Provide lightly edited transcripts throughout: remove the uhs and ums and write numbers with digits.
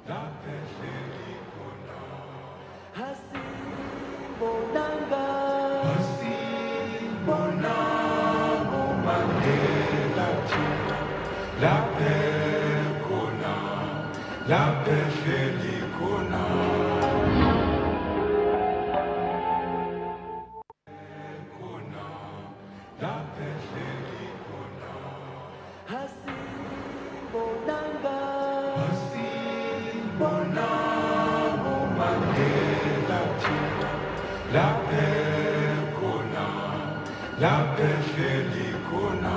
la peselikona, Hasibonanga, hasibonango Mandela Tina, la pekona, la peselikona. Hasibonanga, Hasibonango Mandela Tina, la pekona, la peselikona.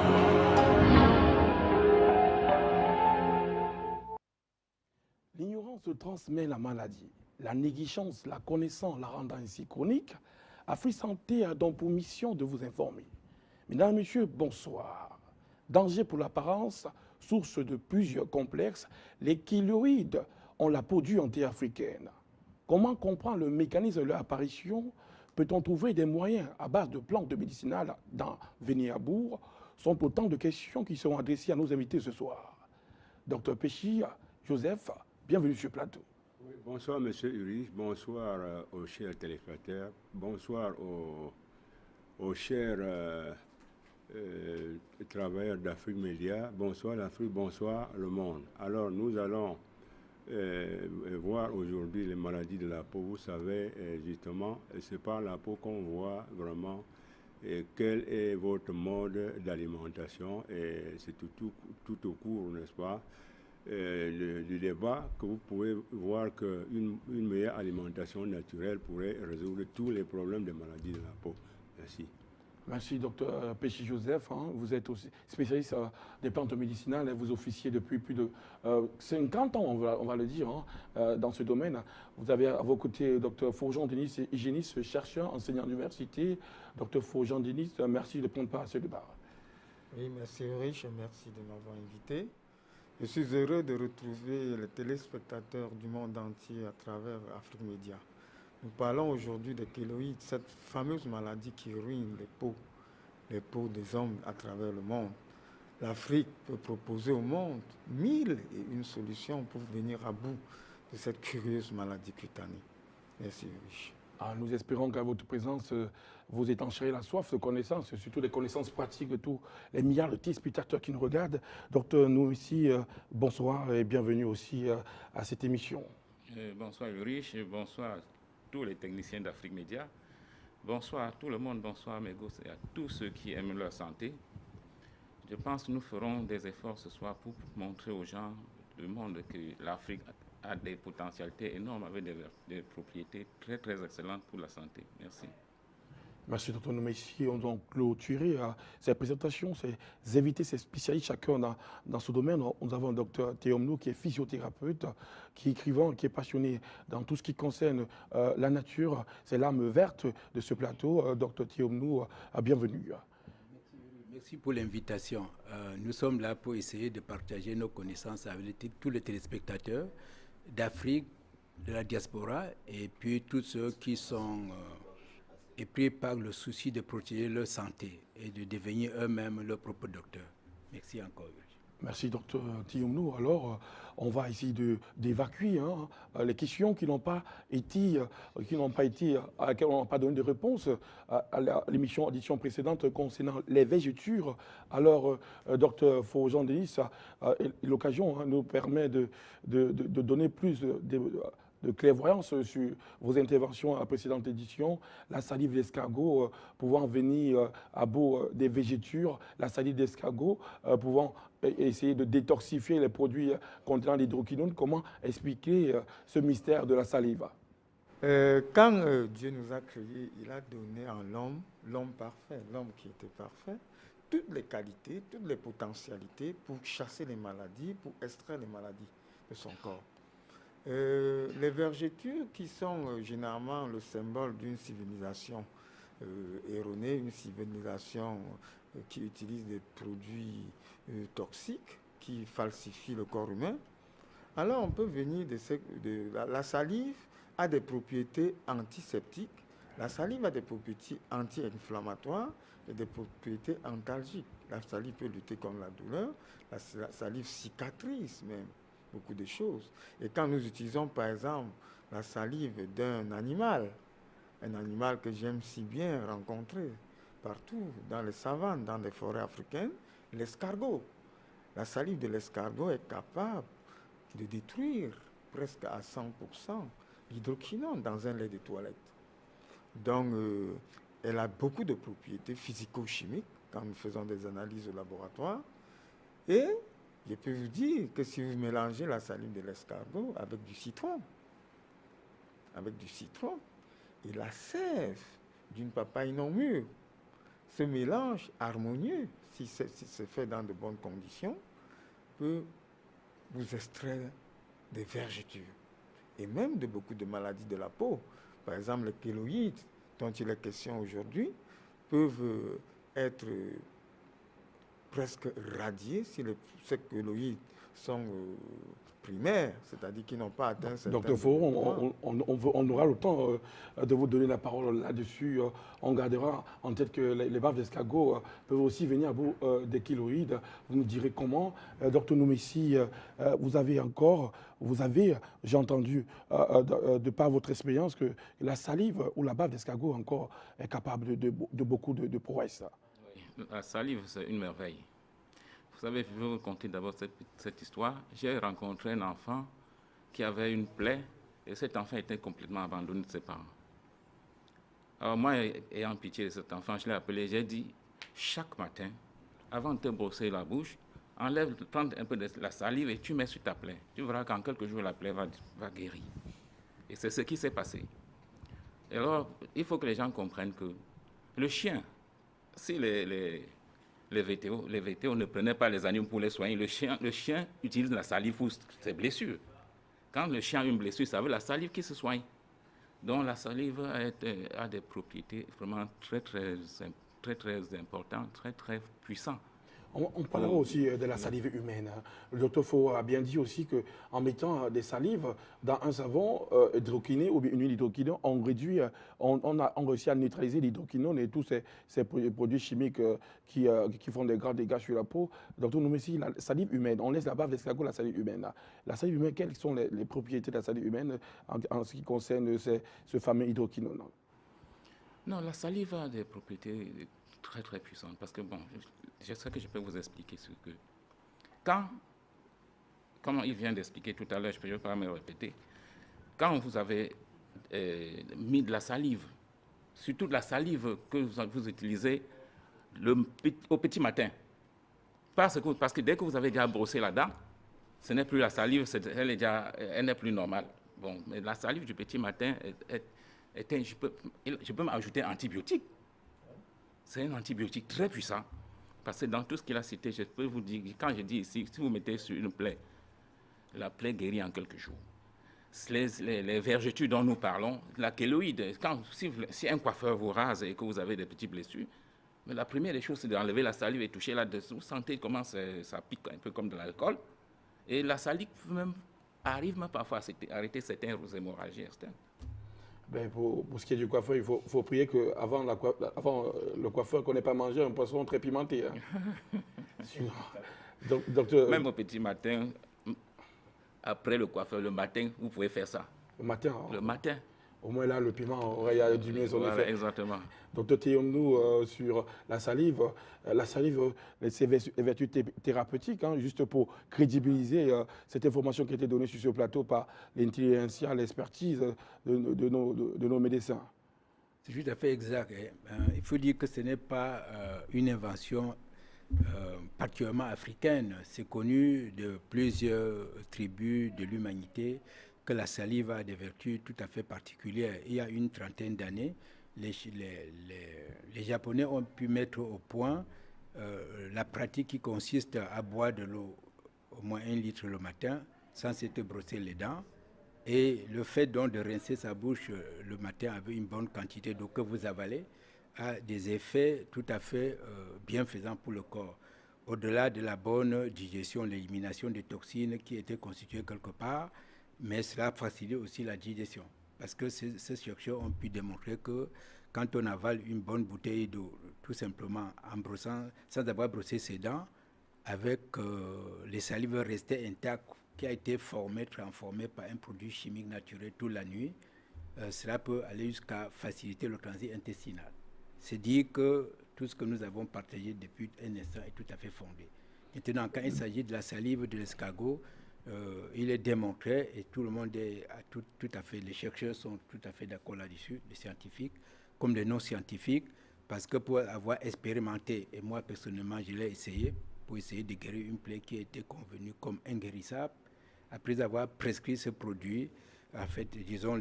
L'ignorance transmet la maladie. La négligence, la connaissance la rendant ainsi chronique. Afrique Santé a donc pour mission de vous informer. Mesdames, Messieurs, bonsoir. Danger pour l'apparence, source de plusieurs complexes, les kéloïdes ont la peau dure anti-africaine. Comment comprendre le mécanisme de leur apparition? Peut-on trouver des moyens à base de plantes médicinales d'en venir à bout? Sont autant de questions qui seront adressées à nos invités ce soir. Dr Péchi Joseph, bienvenue sur le plateau. Oui, bonsoir M. Urich, bonsoir aux chers téléspectateurs, bonsoir aux chers travailleurs d'Afrique Média, bonsoir l'Afrique, bonsoir le monde. Alors nous allons voir aujourd'hui les maladies de la peau. Vous savez, justement, c'est par la peau qu'on voit vraiment quel est votre mode d'alimentation, et c'est tout au cours, n'est-ce pas, du débat, que vous pouvez voir qu'une meilleure alimentation naturelle pourrait résoudre tous les problèmes des maladies de la peau. Merci. Merci, docteur Péchi Joseph. Vous êtes aussi spécialiste des plantes médicinales et vous officiez depuis plus de 50 ans, on va le dire, dans ce domaine. Vous avez à vos côtés docteur Forgeon Denis, hygiéniste, chercheur, enseignant à l'université. Docteur Forgeon Denis, merci de prendre part à ce débat. Oui, merci Rich, merci de m'avoir invité. Je suis heureux de retrouver les téléspectateurs du monde entier à travers Afrique Média. Nous parlons aujourd'hui de kéloïdes, cette fameuse maladie qui ruine les peaux des hommes à travers le monde. L'Afrique peut proposer au monde 1001 solutions pour venir à bout de cette curieuse maladie cutanée. Merci Rich. Nous espérons qu'à votre présence, vous étancherez la soif de connaissances, surtout des connaissances pratiques de tous les milliards de téléspectateurs qui nous regardent. Docteur, nous ici, bonsoir et bienvenue aussi à cette émission. Bonsoir Ulrich, bonsoir à tous les techniciens d'Afrique Média. Bonsoir à tout le monde, bonsoir à mes gosses et à tous ceux qui aiment leur santé. Je pense que nous ferons des efforts ce soir pour montrer aux gens du monde que l'Afrique a des potentialités énormes avec des propriétés très très excellentes pour la santé. Merci. Merci, docteur Noumessi. On doit clôturer ces présentations, ces invités, ces spécialistes, chacun dans ce domaine. Nous avons le docteur Théomnou, qui est physiothérapeute, qui est écrivain, qui est passionné dans tout ce qui concerne la nature. C'est l'âme verte de ce plateau. Docteur Théomnou, bienvenue. Merci pour l'invitation. Nous sommes là pour essayer de partager nos connaissances avec tous les téléspectateurs d'Afrique, de la diaspora, et puis tous ceux qui sont épris par le souci de protéger leur santé et de devenir eux-mêmes leurs propres docteurs. Merci encore. Merci, docteur Théomnou. Alors, on va essayer d'évacuer les questions qui n'ont pas été, à laquelle on n'a pas donné de réponse à l'édition précédente concernant les végétures. Alors, docteur Forgeon Denis, l'occasion nous permet de donner plus de clairvoyance sur vos interventions à la précédente édition, la salive d'escargot pouvant venir à bout des végétures, la salive d'escargot pouvant essayer de détoxifier les produits contenant l'hydroquinone. Comment expliquer ce mystère de la salive? Quand Dieu nous a créés, il a donné en l'homme parfait, l'homme qui était parfait, toutes les qualités, toutes les potentialités pour chasser les maladies, pour extraire les maladies de son corps. Les vergetures qui sont généralement le symbole d'une civilisation erronée, une civilisation qui utilise des produits toxiques, qui falsifient le corps humain, alors on peut venir la salive a des propriétés antiseptiques, la salive a des propriétés anti-inflammatoires et des propriétés antalgiques. La salive peut lutter contre la douleur, la salive cicatrise même. beaucoup de choses. Et quand nous utilisons par exemple la salive d'un animal, un animal que j'aime si bien rencontrer partout, dans les savanes, dans les forêts africaines, l'escargot. La salive de l'escargot est capable de détruire presque à 100% l'hydroquinone dans un lait de toilette. Donc, elle a beaucoup de propriétés physico-chimiques quand nous faisons des analyses au laboratoire. Et je peux vous dire que si vous mélangez la salive de l'escargot avec du citron et la sève d'une papaye non mûre, ce mélange harmonieux, si c'est fait dans de bonnes conditions, peut vous extraire des vergetures et même de beaucoup de maladies de la peau. Par exemple, les kéloïdes dont il est question aujourd'hui peuvent être presque radiés si ces kéloïdes sont primaires, c'est-à-dire qui n'ont pas atteint certains... Docteur Faure, on aura le temps de vous donner la parole là-dessus. On gardera en tête que les baves d'escargot peuvent aussi venir à bout des kéloïdes. Vous nous direz comment. Docteur Noumessi, vous avez, j'ai entendu de par votre expérience, que la salive ou la bave d'escargot encore est capable de beaucoup de prouesses. Oui, la salive, c'est une merveille. Vous savez, je vais vous conter d'abord cette histoire. J'ai rencontré un enfant qui avait une plaie et cet enfant était complètement abandonné de ses parents. Alors moi, ayant pitié de cet enfant, je l'ai appelé, j'ai dit, chaque matin, avant de te brosser la bouche, prends un peu de la salive et tu mets sur ta plaie. Tu verras qu'en quelques jours, la plaie va guérir. Et c'est ce qui s'est passé. Et alors, il faut que les gens comprennent que le chien, si les VTO ne prenaient pas les animaux pour les soigner. Le chien utilise la salive pour ses blessures. Quand le chien a une blessure, ça veut la salive qui se soigne. Donc la salive a des propriétés vraiment très importantes, très puissantes. On parlera aussi de la salive humaine. Le docteur Faure a bien dit aussi qu'en mettant des salives dans un savon hydroquiné ou une huile hydroquinée, on réussit à neutraliser l'hydroquinone et tous ces produits chimiques qui font des grands dégâts sur la peau. Docteur Noumessi, la salive humaine, on laisse la bave d'escargot, la salive humaine. La salive humaine, quelles sont les propriétés de la salive humaine en ce qui concerne ce fameux hydroquinone? Non, la salive a des propriétés très puissantes parce que, bon, je sais que je peux vous expliquer ce que... Comme il vient d'expliquer tout à l'heure, je ne peux pas me répéter, quand vous avez mis de la salive, surtout de la salive que vous utilisez au petit matin, parce que dès que vous avez déjà brossé la dent, ce n'est plus la salive, elle n'est plus normale. Bon, mais la salive du petit matin, je peux m'ajouter un antibiotique. C'est un antibiotique très puissant. Parce que dans tout ce qu'il a cité, je peux vous dire, quand je dis ici, si vous mettez sur une plaie, la plaie guérit en quelques jours. Les vergetures dont nous parlons, la kéloïde, si un coiffeur vous rase et que vous avez des petites blessures, mais la première des choses, c'est d'enlever la salive et toucher là-dessus. Vous sentez comment ça pique un peu comme de l'alcool. Et la salive arrive même parfois à arrêter certaines hémorragies externes. Ben pour ce qui est du coiffeur, il faut prier qu'avant le coiffeur qu'on n'ait pas mangé un poisson très pimenté. Hein. Même au petit matin, après le coiffeur, le matin, vous pouvez faire ça. Le matin? Le matin. Au moins là, le piment aurait diminué son effet. Exactement. Docteur Théon, sur la salive, ses vertus thérapeutiques, hein, juste pour crédibiliser cette information qui a été donnée sur ce plateau par l'intelligentsia, l'expertise de nos médecins. C'est tout à fait exact. Il faut dire que ce n'est pas une invention particulièrement africaine. C'est connu de plusieurs tribus de l'humanité que la salive a des vertus tout à fait particulières. Il y a une trentaine d'années, les Japonais ont pu mettre au point la pratique qui consiste à boire de l'eau, au moins 1 litre le matin, sans s'être brosser les dents. Et le fait donc de rincer sa bouche le matin avec une bonne quantité d'eau que vous avalez a des effets tout à fait bienfaisants pour le corps. Au-delà de la bonne digestion, l'élimination des toxines qui étaient constituées quelque part, mais cela facilite aussi la digestion. Parce que ces chercheurs ont pu démontrer que quand on avale une bonne bouteille d'eau, tout simplement en brossant, sans avoir brossé ses dents, avec les salives restées intactes qui a été formé, transformé par un produit chimique naturel toute la nuit, cela peut aller jusqu'à faciliter le transit intestinal. C'est dire que tout ce que nous avons partagé depuis un instant est tout à fait fondé. Maintenant, quand il s'agit de la salive de l'escargot, il est démontré, et tout le monde est tout à fait, les chercheurs sont tout à fait d'accord là-dessus, les scientifiques comme les non-scientifiques, parce que pour avoir expérimenté, et moi personnellement je l'ai essayé, pour essayer de guérir une plaie qui était convenue comme inguérissable, après avoir prescrit ce produit, en fait, disons,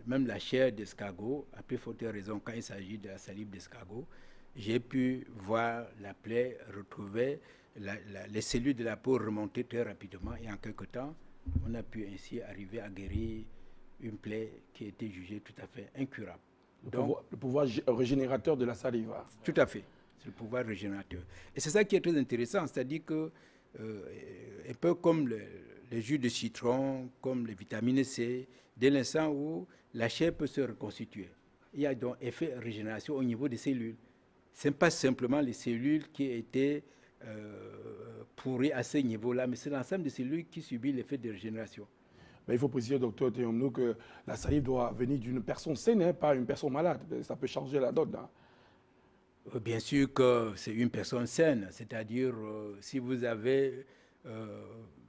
même la chair d'escargot, à plus forte raison quand il s'agit de la salive d'escargot, j'ai pu voir la plaie retrouver les cellules de la peau remonter très rapidement, et en quelque temps, on a pu ainsi arriver à guérir une plaie qui était jugée tout à fait incurable. Donc, le pouvoir régénérateur de la salive. Tout à fait, c'est le pouvoir régénérateur. Et c'est ça qui est très intéressant, c'est-à-dire que, un peu comme les jus de citron, comme les vitamines C, dès l'instant où la chair peut se reconstituer, il y a donc effet régénération au niveau des cellules. Ce n'est pas simplement les cellules qui étaient pourries à ce niveau-là, mais c'est l'ensemble des cellules qui subit l'effet de régénération. Mais il faut préciser, docteur Théomnou, que la salive doit venir d'une personne saine, hein, pas une personne malade. Ça peut changer la donne. Hein. Bien sûr que c'est une personne saine, c'est-à-dire si vous avez,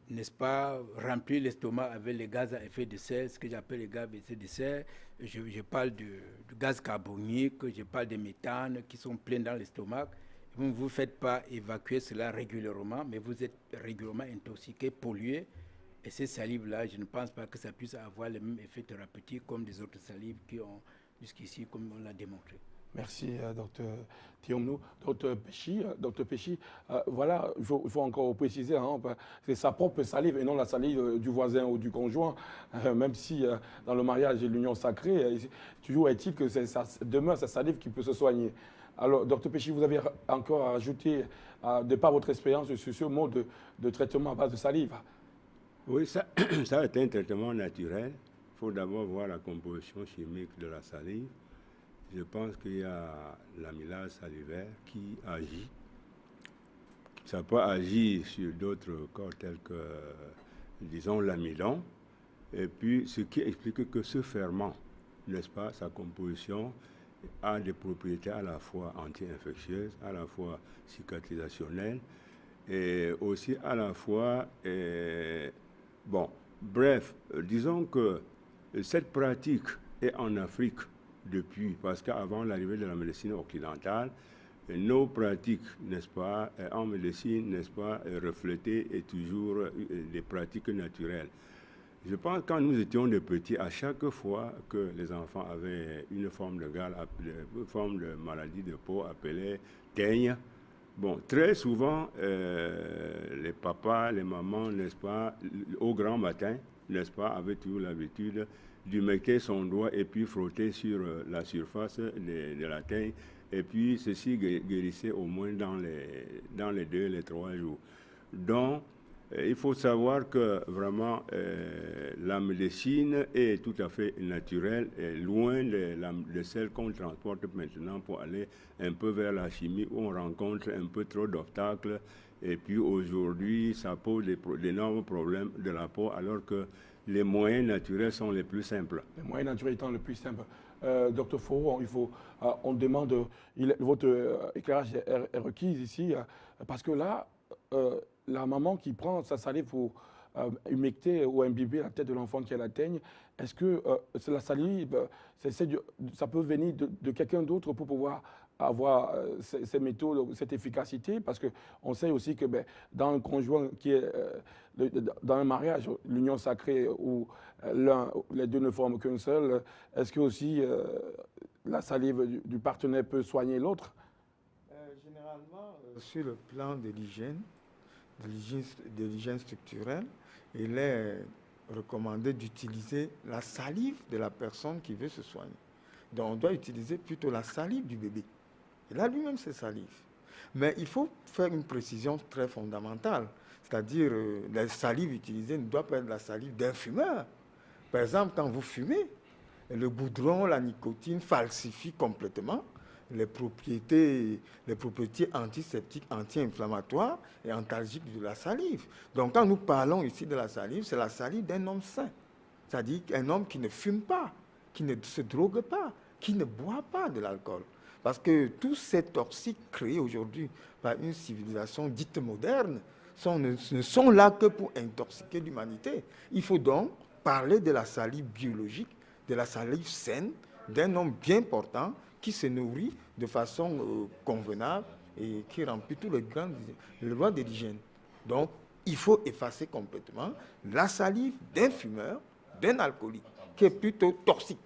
n'est-ce pas, rempli l'estomac avec les gaz à effet de serre, ce que j'appelle les gaz à effet de serre, je parle de gaz carbonique, je parle de méthane qui sont pleins dans l'estomac. Vous ne vous faites pas évacuer cela régulièrement, mais vous êtes régulièrement intoxiqué, pollué. Et ces salives-là, je ne pense pas que ça puisse avoir le même effet thérapeutique comme des autres salives qui ont jusqu'ici, comme on l'a démontré. Merci, docteur Théomnou. Docteur Péchy, voilà, il faut encore préciser, hein, c'est sa propre salive et non la salive du voisin ou du conjoint, même si dans le mariage et l'union sacrée, toujours est-il que demeure sa salive qui peut se soigner. Alors, docteur Péchy, vous avez encore à ajouter, de par votre expérience, sur ce mode de traitement à base de salive. Oui, ça est un traitement naturel. Il faut d'abord voir la composition chimique de la salive. Je pense qu'il y a l'amylase salivaire qui agit. Ça peut agir sur d'autres corps tels que, disons, l'amidon. Et puis, ce qui explique que ce ferment, n'est-ce pas, sa composition a des propriétés à la fois anti-infectieuses, à la fois cicatrisationnelles, et aussi à la fois... Bon, bref, disons que cette pratique est en Afrique depuis, parce qu'avant l'arrivée de la médecine occidentale, nos pratiques, n'est-ce pas, en médecine, n'est-ce pas, reflétaient et toujours des pratiques naturelles. Je pense que quand nous étions de petits, à chaque fois que les enfants avaient une forme une forme de maladie de peau appelée teigne, bon, très souvent, les papas, les mamans, n'est-ce pas, au grand matin, n'est-ce pas, avaient toujours l'habitude d'humecter son doigt et puis frotter sur la surface de la teigne. Et puis, ceci guérissait au moins dans les 2, les 3 jours. Donc, il faut savoir que vraiment, la médecine est tout à fait naturelle, et loin de celle qu'on transporte maintenant pour aller un peu vers la chimie, où on rencontre un peu trop d'obstacles. Et puis aujourd'hui, ça pose d'énormes problèmes de la peau, alors que les moyens naturels sont les plus simples. Les moyens naturels étant les plus simples. Docteur Foro, on demande, votre éclairage est requis ici, parce que là, la maman qui prend sa salive pour humecter ou imbiber la tête de l'enfant qui a la teigne, est-ce que la salive, ça peut venir de quelqu'un d'autre pour pouvoir avoir ces méthodes, cette efficacité? Parce qu'on sait aussi que dans un conjoint qui est dans un mariage, l'union sacrée où les deux ne forment qu'un seul, est-ce que aussi la salive du partenaire peut soigner l'autre? Généralement, sur le plan de l'hygiène structurelle, il est recommandé d'utiliser la salive de la personne qui veut se soigner. Donc on doit utiliser plutôt la salive du bébé. Il a lui-même ses salives. Mais il faut faire une précision très fondamentale. C'est-à-dire, la salive utilisée ne doit pas être la salive d'un fumeur. Par exemple, quand vous fumez, le goudron, la nicotine falsifient complètement les propriétés antiseptiques, anti-inflammatoires et antalgiques de la salive. Donc quand nous parlons ici de la salive, c'est la salive d'un homme sain. C'est-à-dire un homme qui ne fume pas, qui ne se drogue pas, qui ne boit pas de l'alcool. Parce que tous ces toxiques créés aujourd'hui par une civilisation dite moderne ne sont là que pour intoxiquer l'humanité. Il faut donc parler de la salive biologique, de la salive saine, d'un homme bien portant qui se nourrit de façon convenable et qui remplit tous les lois de l'hygiène. Donc, il faut effacer complètement la salive d'un fumeur, d'un alcoolique, qui est plutôt toxique.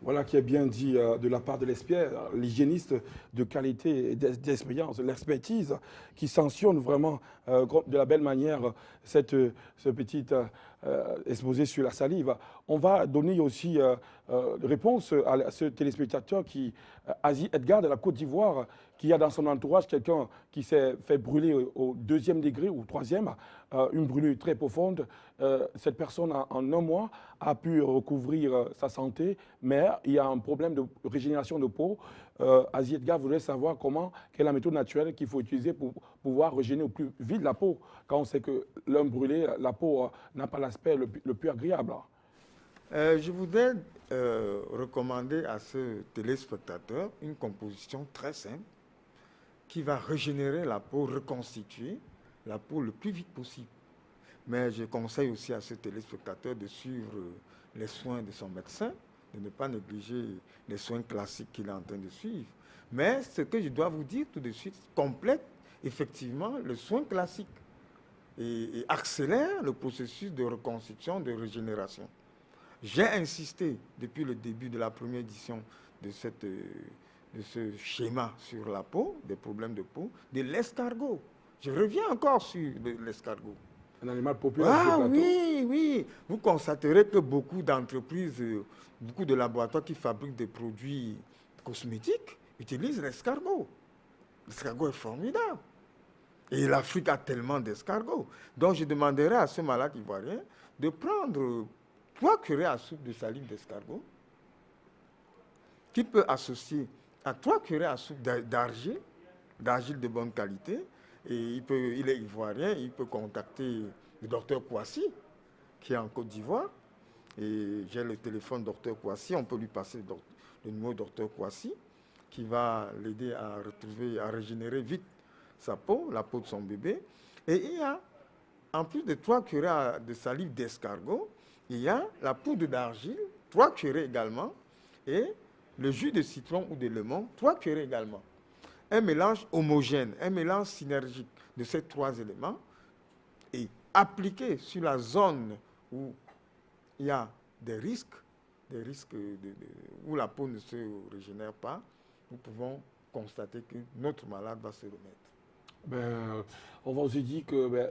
Voilà qui est bien dit de la part de l'expert, l'hygiéniste de qualité et d'expérience, l'expertise qui sanctionne vraiment de la belle manière ce petit exposé sur la salive. On va donner aussi réponse à ce téléspectateur Asie Edgar de la Côte d'Ivoire, qui a dans son entourage quelqu'un qui s'est fait brûler au 2e degré ou 3e, une brûlure très profonde. Cette personne, en un mois, a pu recouvrir sa santé, mais il y a un problème de régénération de peau. Asie Edgar voudrait savoir quelle est la méthode naturelle qu'il faut utiliser pour pouvoir régénérer au plus vite la peau, quand on sait que l'un brûlé, la peau n'a pas l'aspect le plus agréable. Je voudrais recommander à ce téléspectateur une composition très simple qui va régénérer la peau, reconstituer la peau le plus vite possible. Mais je conseille aussi à ce téléspectateur de suivre les soins de son médecin, de ne pas négliger les soins classiques qu'il est en train de suivre. Mais ce que je dois vous dire tout de suite complète effectivement le soin classique et accélère le processus de reconstitution, de régénération. J'ai insisté depuis le début de la première édition de ce schéma sur la peau, des problèmes de peau, de l'escargot. Je reviens encore sur l'escargot. Un animal populaire. Ah oui, oui. Vous constaterez que beaucoup d'entreprises, beaucoup de laboratoires qui fabriquent des produits cosmétiques utilisent l'escargot. L'escargot est formidable. Et l'Afrique a tellement d'escargots. Donc je demanderai à ce malade ivoirien de prendre 3 cuillerées à soupe de salive d'escargot, qu'il peut associer à 3 cuillerées à soupe d'argile de bonne qualité. Et il est ivoirien, il peut contacter le docteur Kouassi, qui est en Côte d'Ivoire. Et j'ai le téléphone docteur Kouassi, on peut lui passer le numéro docteur Kouassi, qui va l'aider à retrouver, à régénérer vite sa peau, la peau de son bébé. Et il y a, en plus de 3 cuillerées de salive d'escargot, il y a la poudre d'argile, 3 cuillerées également, et le jus de citron ou de limon, 3 cuillerées également. Un mélange homogène, un mélange synergique de ces 3 éléments et appliqué sur la zone où il y a des risques où la peau ne se régénère pas, nous pouvons constater que notre malade va se remettre. On va aussi dire que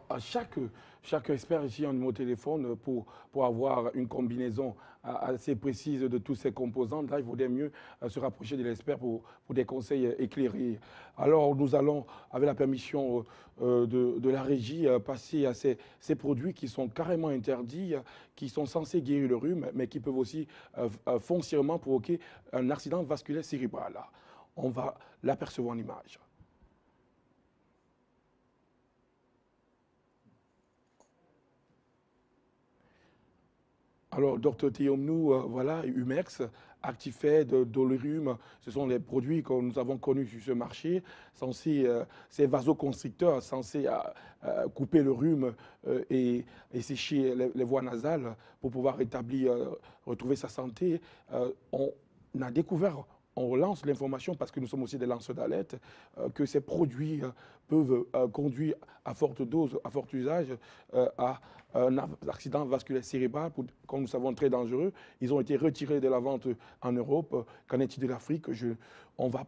à chaque expert ici a un numéro de téléphone pour avoir une combinaison assez précise de tous ces composants. Là, il vaudrait mieux se rapprocher de l'expert pour des conseils éclairés. Alors, nous allons, avec la permission de la régie, passer à ces produits qui sont carrément interdits, qui sont censés guérir le rhume, mais qui peuvent aussi foncièrement provoquer un accident vasculaire cérébral. On va l'apercevoir en image. Alors, Dr Théomnou, voilà, Humex, Actifed, Dolirum, ce sont les produits que nous avons connus sur ce marché, ces vasoconstricteurs censés couper le rhume et sécher les voies nasales pour pouvoir retrouver sa santé. On a découvert, on relance l'information parce que nous sommes aussi des lanceurs d'alerte, que ces produits peuvent conduire à forte dose, à fort usage, à un accident vasculaire cérébral, comme nous savons, très dangereux. Ils ont été retirés de la vente en Europe. Qu'en est-il de l'Afrique? On va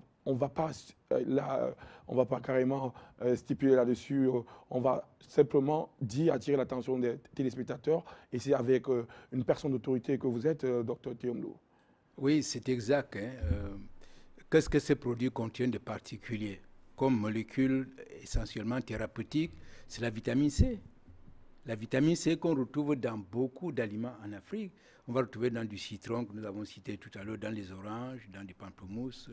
pas carrément stipuler là-dessus. On va simplement attirer l'attention des téléspectateurs. Et c'est avec une personne d'autorité que vous êtes, Dr Théomnou. Oui, c'est exact. Qu'est-ce que ces produits contiennent de particulier? Comme molécule essentiellement thérapeutique, c'est la vitamine C. La vitamine C qu'on retrouve dans beaucoup d'aliments en Afrique, on va retrouver dans du citron que nous avons cité tout à l'heure, dans les oranges, dans du pamplemousse,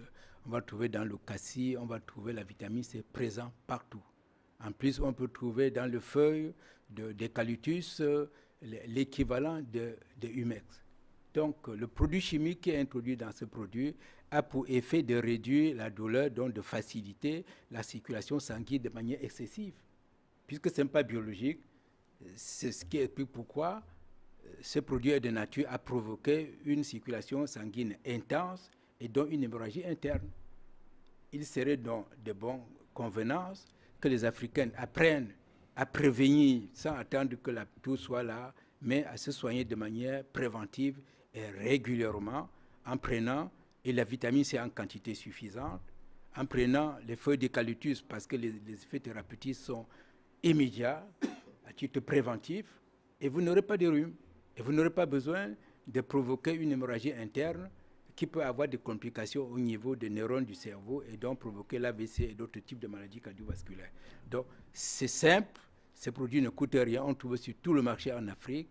on va trouver dans le cassis, on va trouver la vitamine C présente partout. En plus, on peut trouver dans les feuilles d'eucalyptus l'équivalent de humex. Donc, le produit chimique qui est introduit dans ce produit a pour effet de réduire la douleur, donc de faciliter la circulation sanguine de manière excessive. Puisque ce n'est pas biologique, c'est ce qui explique pourquoi ce produit est de nature à provoquer une circulation sanguine intense et donc une hémorragie interne. Il serait donc de bonne convenance que les Africains apprennent à prévenir sans attendre que la toux soit là, mais à se soigner de manière préventive et régulièrement en prenant et la vitamine C en quantité suffisante, en prenant les feuilles d'eucalyptus parce que les effets thérapeutiques sont immédiats, à titre préventif, et vous n'aurez pas de rhume. Et vous n'aurez pas besoin de provoquer une hémorragie interne qui peut avoir des complications au niveau des neurones du cerveau et donc provoquer l'AVC et d'autres types de maladies cardiovasculaires. Donc, c'est simple, ces produits ne coûtent rien, on trouve sur tout le marché en Afrique.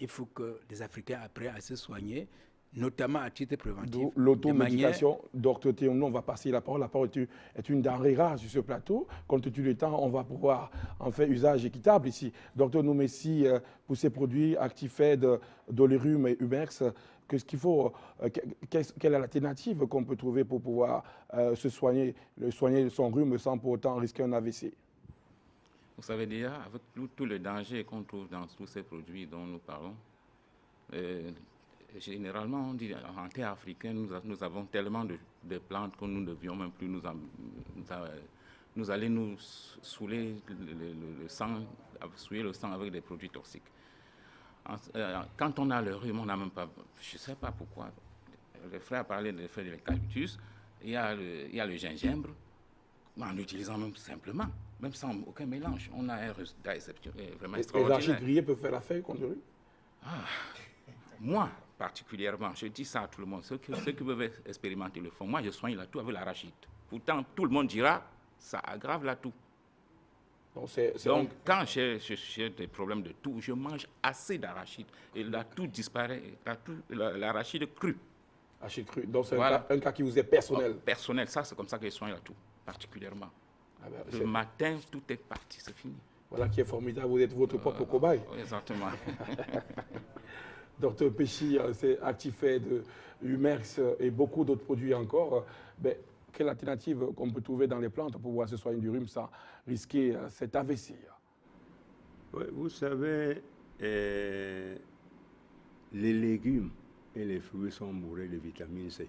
Il faut que les Africains apprennent à se soigner, notamment à titre préventif. L'automédication, Dr Théomno, on va passer la parole. La parole est une denrée rare sur ce plateau. Compte tenu du temps, on va pouvoir en faire usage équitable ici. Dr Noumessi, pour ces produits Actifed, Dolirum et Humex, qu'est-ce qu'il faut, quelle est l'alternative qu'on peut trouver pour pouvoir soigner son rhume sans pour autant risquer un AVC? Vous savez déjà, avec tout le danger qu'on trouve dans tous ces produits dont nous parlons, généralement, on dit en terre africaine, nous avons tellement de plantes que nous ne devions même plus nous aller nous saouler le sang, souiller le sang avec des produits toxiques. Quand on a le rhume, on n'a même pas, je ne sais pas pourquoi, le frère parlait de l'effet de l'eucalyptus, il y a le gingembre, en l'utilisant même simplement, même sans aucun mélange, on a un résultat vraiment extraordinaire. Les archives grillées peuvent faire l'affaire contre le rhume? Moi, particulièrement, je dis ça à tout le monde, ceux qui peuvent expérimenter le font. Moi, je soigne la toux avec l'arachide. Pourtant, tout le monde dira, ça aggrave la toux. Donc, quand j'ai des problèmes de toux, je mange assez d'arachide et la toux disparaît, l'arachide cru. Arachide cru, donc c'est un cas qui vous est personnel? Personnel, ça c'est comme ça que je soigne la toux, particulièrement. Le matin, tout est parti, c'est fini. Voilà qui est formidable, vous êtes votre propre cobaye. Exactement. Docteur Péchi, c'est Actifed, Humex et beaucoup d'autres produits encore. Quelle alternative qu'on peut trouver dans les plantes pour pouvoir se soigner du rhume sans risquer cet AVC? Ouais, vous savez, les légumes et les fruits sont bourrés de vitamine C.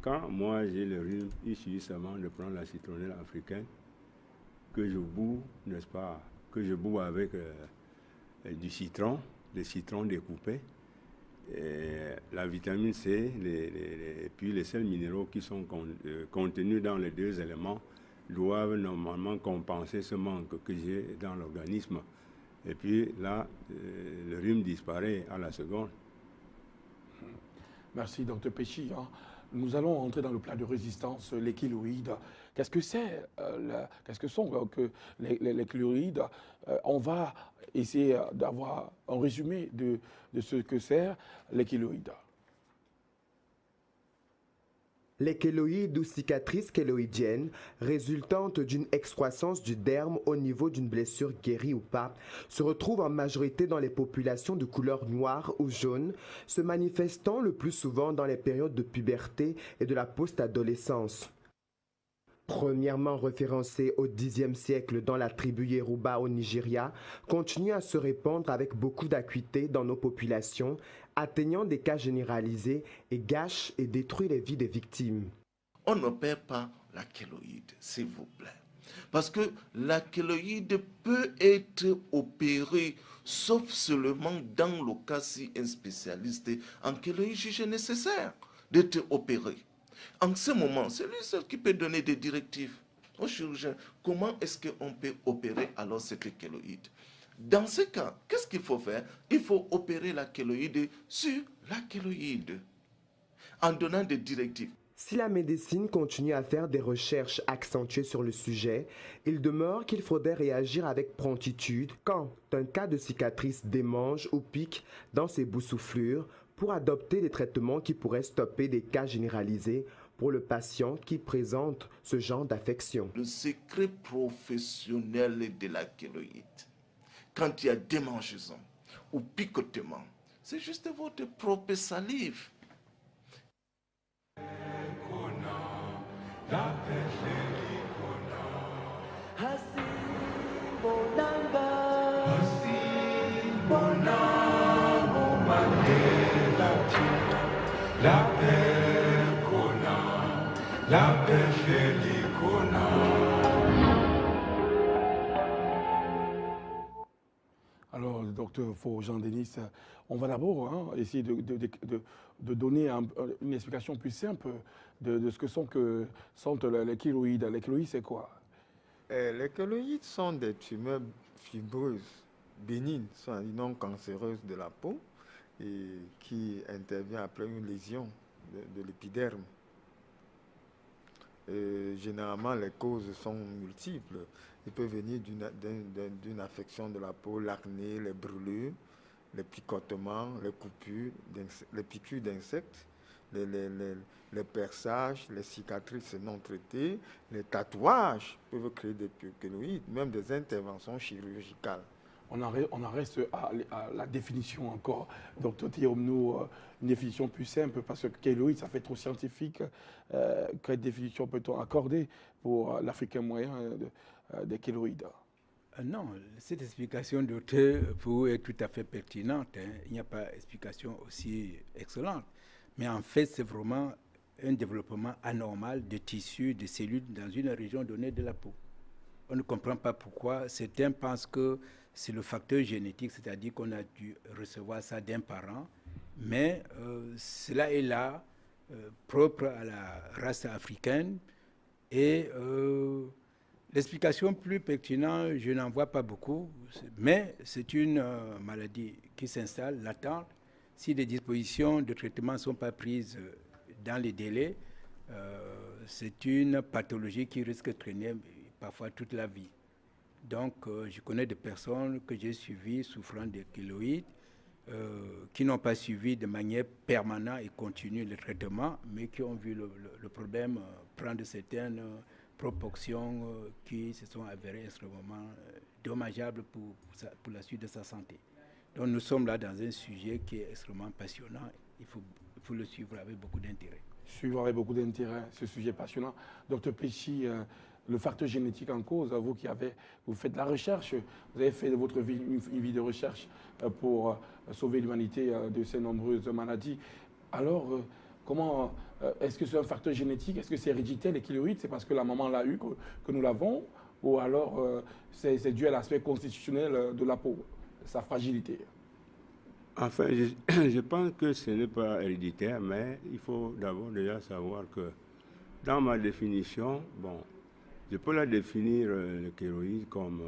Quand moi j'ai le rhume, il suffit seulement de prendre la citronnelle africaine que je bois, n'est-ce pas, que je bois avec du citron, des citrons découpés, la vitamine C, et puis les sels minéraux qui sont contenus dans les deux éléments doivent normalement compenser ce manque que j'ai dans l'organisme. Et puis là, le rhume disparaît à la seconde. Merci, Dr Péchi. Nous allons entrer dans le plat de résistance, les kéloïdes. Qu'est-ce que c'est qu'est-ce que sont les kéloïdes? On va essayer d'avoir un résumé de ce que c'est les kéloïdes. Les kéloïdes ou cicatrices kéloïdiennes, résultantes d'une excroissance du derme au niveau d'une blessure guérie ou pas, se retrouvent en majorité dans les populations de couleur noire ou jaune, se manifestant le plus souvent dans les périodes de puberté et de la post-adolescence. Premièrement référencé au Xe siècle dans la tribu Yoruba au Nigeria, continue à se répandre avec beaucoup d'acuité dans nos populations, atteignant des cas généralisés et gâche et détruit les vies des victimes. On n'opère pas la kéloïde, s'il vous plaît. Parce que la kéloïde peut être opérée, sauf seulement dans le cas si un spécialiste en kéloïde juge nécessaire d'être opéré. En ce moment, c'est lui seul qui peut donner des directives aux chirurgiens. Comment est-ce qu'on peut opérer alors cette kéloïde? Dans ce cas, qu'est-ce qu'il faut faire? Il faut opérer la kéloïde sur la kéloïde en donnant des directives. Si la médecine continue à faire des recherches accentuées sur le sujet, il demeure qu'il faudrait réagir avec promptitude quand un cas de cicatrice démange ou pique dans ses boussouflures pour adopter des traitements qui pourraient stopper des cas généralisés pour le patient qui présente ce genre d'affection. Le secret professionnel de la kéloïde, quand il y a démangeaison ou picotement, c'est juste votre propre salive. Hasimbonanga, La paix Kona, la paix Félicona. Alors, docteur Faux Jean-Denis, on va d'abord essayer de donner une explication plus simple de ce que sont les kéloïdes. Les kéloïdes, c'est quoi? Les kéloïdes sont des tumeurs fibreuses, bénignes, soit non cancéreuses de la peau, et qui intervient après une lésion de l'épiderme. Généralement, les causes sont multiples. Il peut venir d'une affection de la peau, l'acné, les brûlures, les picotements, les coupures, les piqûres d'insectes, les perçages, les cicatrices non traitées, les tatouages peuvent créer des kéloïdes, même des interventions chirurgicales. On en reste à la définition encore. Docteur, tirons-nous une définition plus simple, parce que kéloïde, ça fait trop scientifique. Quelle définition peut-on accorder pour l'Africain moyen des kéloïdes? Non, cette explication, docteur, pour vous est tout à fait pertinente. Il n'y a pas d'explication aussi excellente. Mais en fait, c'est vraiment un développement anormal de tissus, de cellules dans une région donnée de la peau. On ne comprend pas pourquoi. Certains pensent que c'est le facteur génétique, c'est-à-dire qu'on a dû recevoir ça d'un parent. Mais cela est là, propre à la race africaine. Et l'explication plus pertinente, je n'en vois pas beaucoup. Mais c'est une maladie qui s'installe, latente. Si les dispositions de traitement ne sont pas prises dans les délais, c'est une pathologie qui risque de traîner parfois toute la vie. Donc, je connais des personnes que j'ai suivies souffrant de kéloïdes, qui n'ont pas suivi de manière permanente et continue le traitement, mais qui ont vu le problème prendre certaines proportions qui se sont avérées extrêmement dommageables pour la suite de sa santé. Donc nous sommes là dans un sujet qui est extrêmement passionnant. Il faut le suivre avec beaucoup d'intérêt. Suivre avec beaucoup d'intérêt ce sujet passionnant. Docteur Péchy, le facteur génétique en cause, vous faites de la recherche, vous avez fait de votre vie une vie de recherche pour sauver l'humanité de ces nombreuses maladies. Alors, comment est-ce que c'est un facteur génétique? Est-ce que c'est héréditaire, les kéloïdes? C'est parce que la maman l'a eu que nous l'avons? Ou alors c'est dû à l'aspect constitutionnel de la peau, sa fragilité? Enfin, je pense que ce n'est pas héréditaire, mais il faut d'abord déjà savoir que dans ma définition, bon, je peux la définir, le kéloïde, comme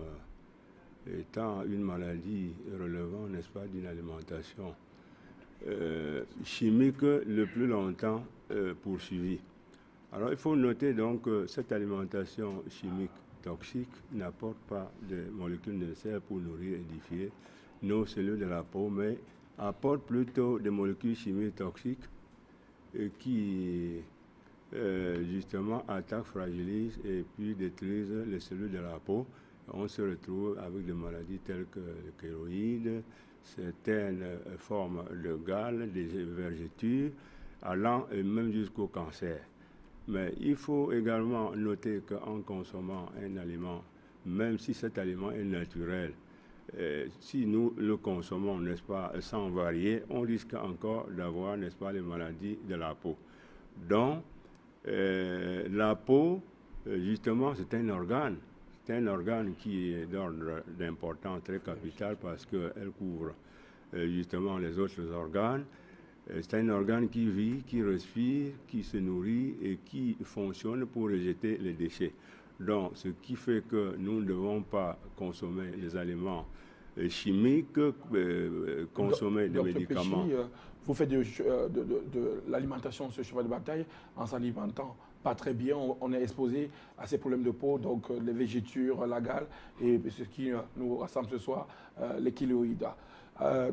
étant une maladie relevant, n'est-ce pas, d'une alimentation chimique le plus longtemps poursuivie. Alors, il faut noter donc que cette alimentation chimique toxique n'apporte pas de molécules nécessaires pour nourrir et édifier nos cellules de la peau, mais apporte plutôt des molécules chimiques toxiques qui justement attaquent, fragilisent et puis détruisent les cellules de la peau. On se retrouve avec des maladies telles que le kéloïde, certaines formes de gale, des vergetures, allant même jusqu'au cancer. Mais il faut également noter qu'en consommant un aliment, même si cet aliment est naturel, si nous le consommons, n'est-ce pas, sans varier, on risque encore d'avoir, n'est-ce pas, les maladies de la peau. Donc, la peau, justement, c'est un organe. C'est un organe qui est d'ordre d'importance très capital parce qu'elle couvre justement les autres organes. C'est un organe qui vit, qui respire, qui se nourrit et qui fonctionne pour rejeter les déchets. Donc, ce qui fait que nous ne devons pas consommer les aliments chimiques, consommer des Dr. médicaments. Péchy, vous faites de l'alimentation sur cheval de bataille en s'alimentant pas très bien. On est exposé à ces problèmes de peau, donc les végétures, la gale, et ce qui nous rassemble ce soir, les kéloïdes.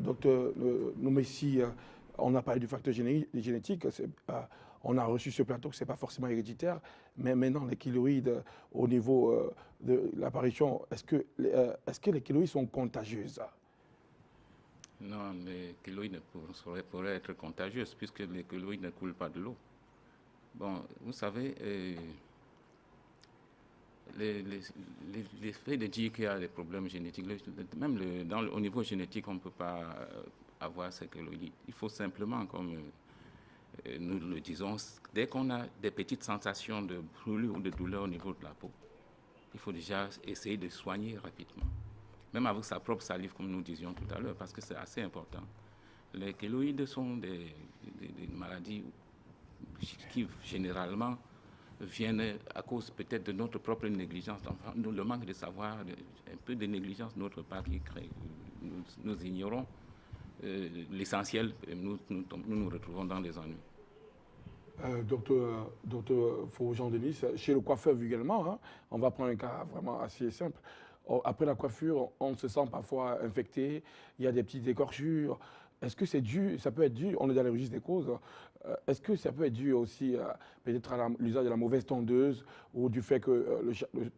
Docteur Noumessi, on a parlé du facteur génétique. On a reçu ce plateau que ce n'est pas forcément héréditaire, mais maintenant les kéloïdes, au niveau de l'apparition, est-ce que les kéloïdes sont contagieuses? Non, les kéloïdes pourraient être contagieuses puisque les kéloïdes ne coulent pas de l'eau. Bon, vous savez, l'effet de dire qu'il y a des problèmes génétiques, même au niveau génétique, on ne peut pas avoir ces kéloïdes. Il faut simplement, comme nous le disons, dès qu'on a des petites sensations de brûlure ou de douleur au niveau de la peau, il faut déjà essayer de soigner rapidement. Même avec sa propre salive, comme nous disions tout à l'heure, parce que c'est assez important. Les kéloïdes sont des maladies qui, généralement, viennent à cause peut-être de notre propre négligence, enfin, le manque de savoir, un peu de négligence de notre part qui crée. Nous ignorons l'essentiel et nous retrouvons dans des ennuis. Docteur Faux-Jean-Denis, chez le coiffeur également, hein, on va prendre un cas vraiment assez simple. Après la coiffure, on se sent parfois infecté, il y a des petites écorchures. Est-ce que c'est dû, ça peut être dû, on est dans le registre des causes, est-ce que ça peut être dû aussi peut-être à l'usage de la mauvaise tondeuse ou du fait que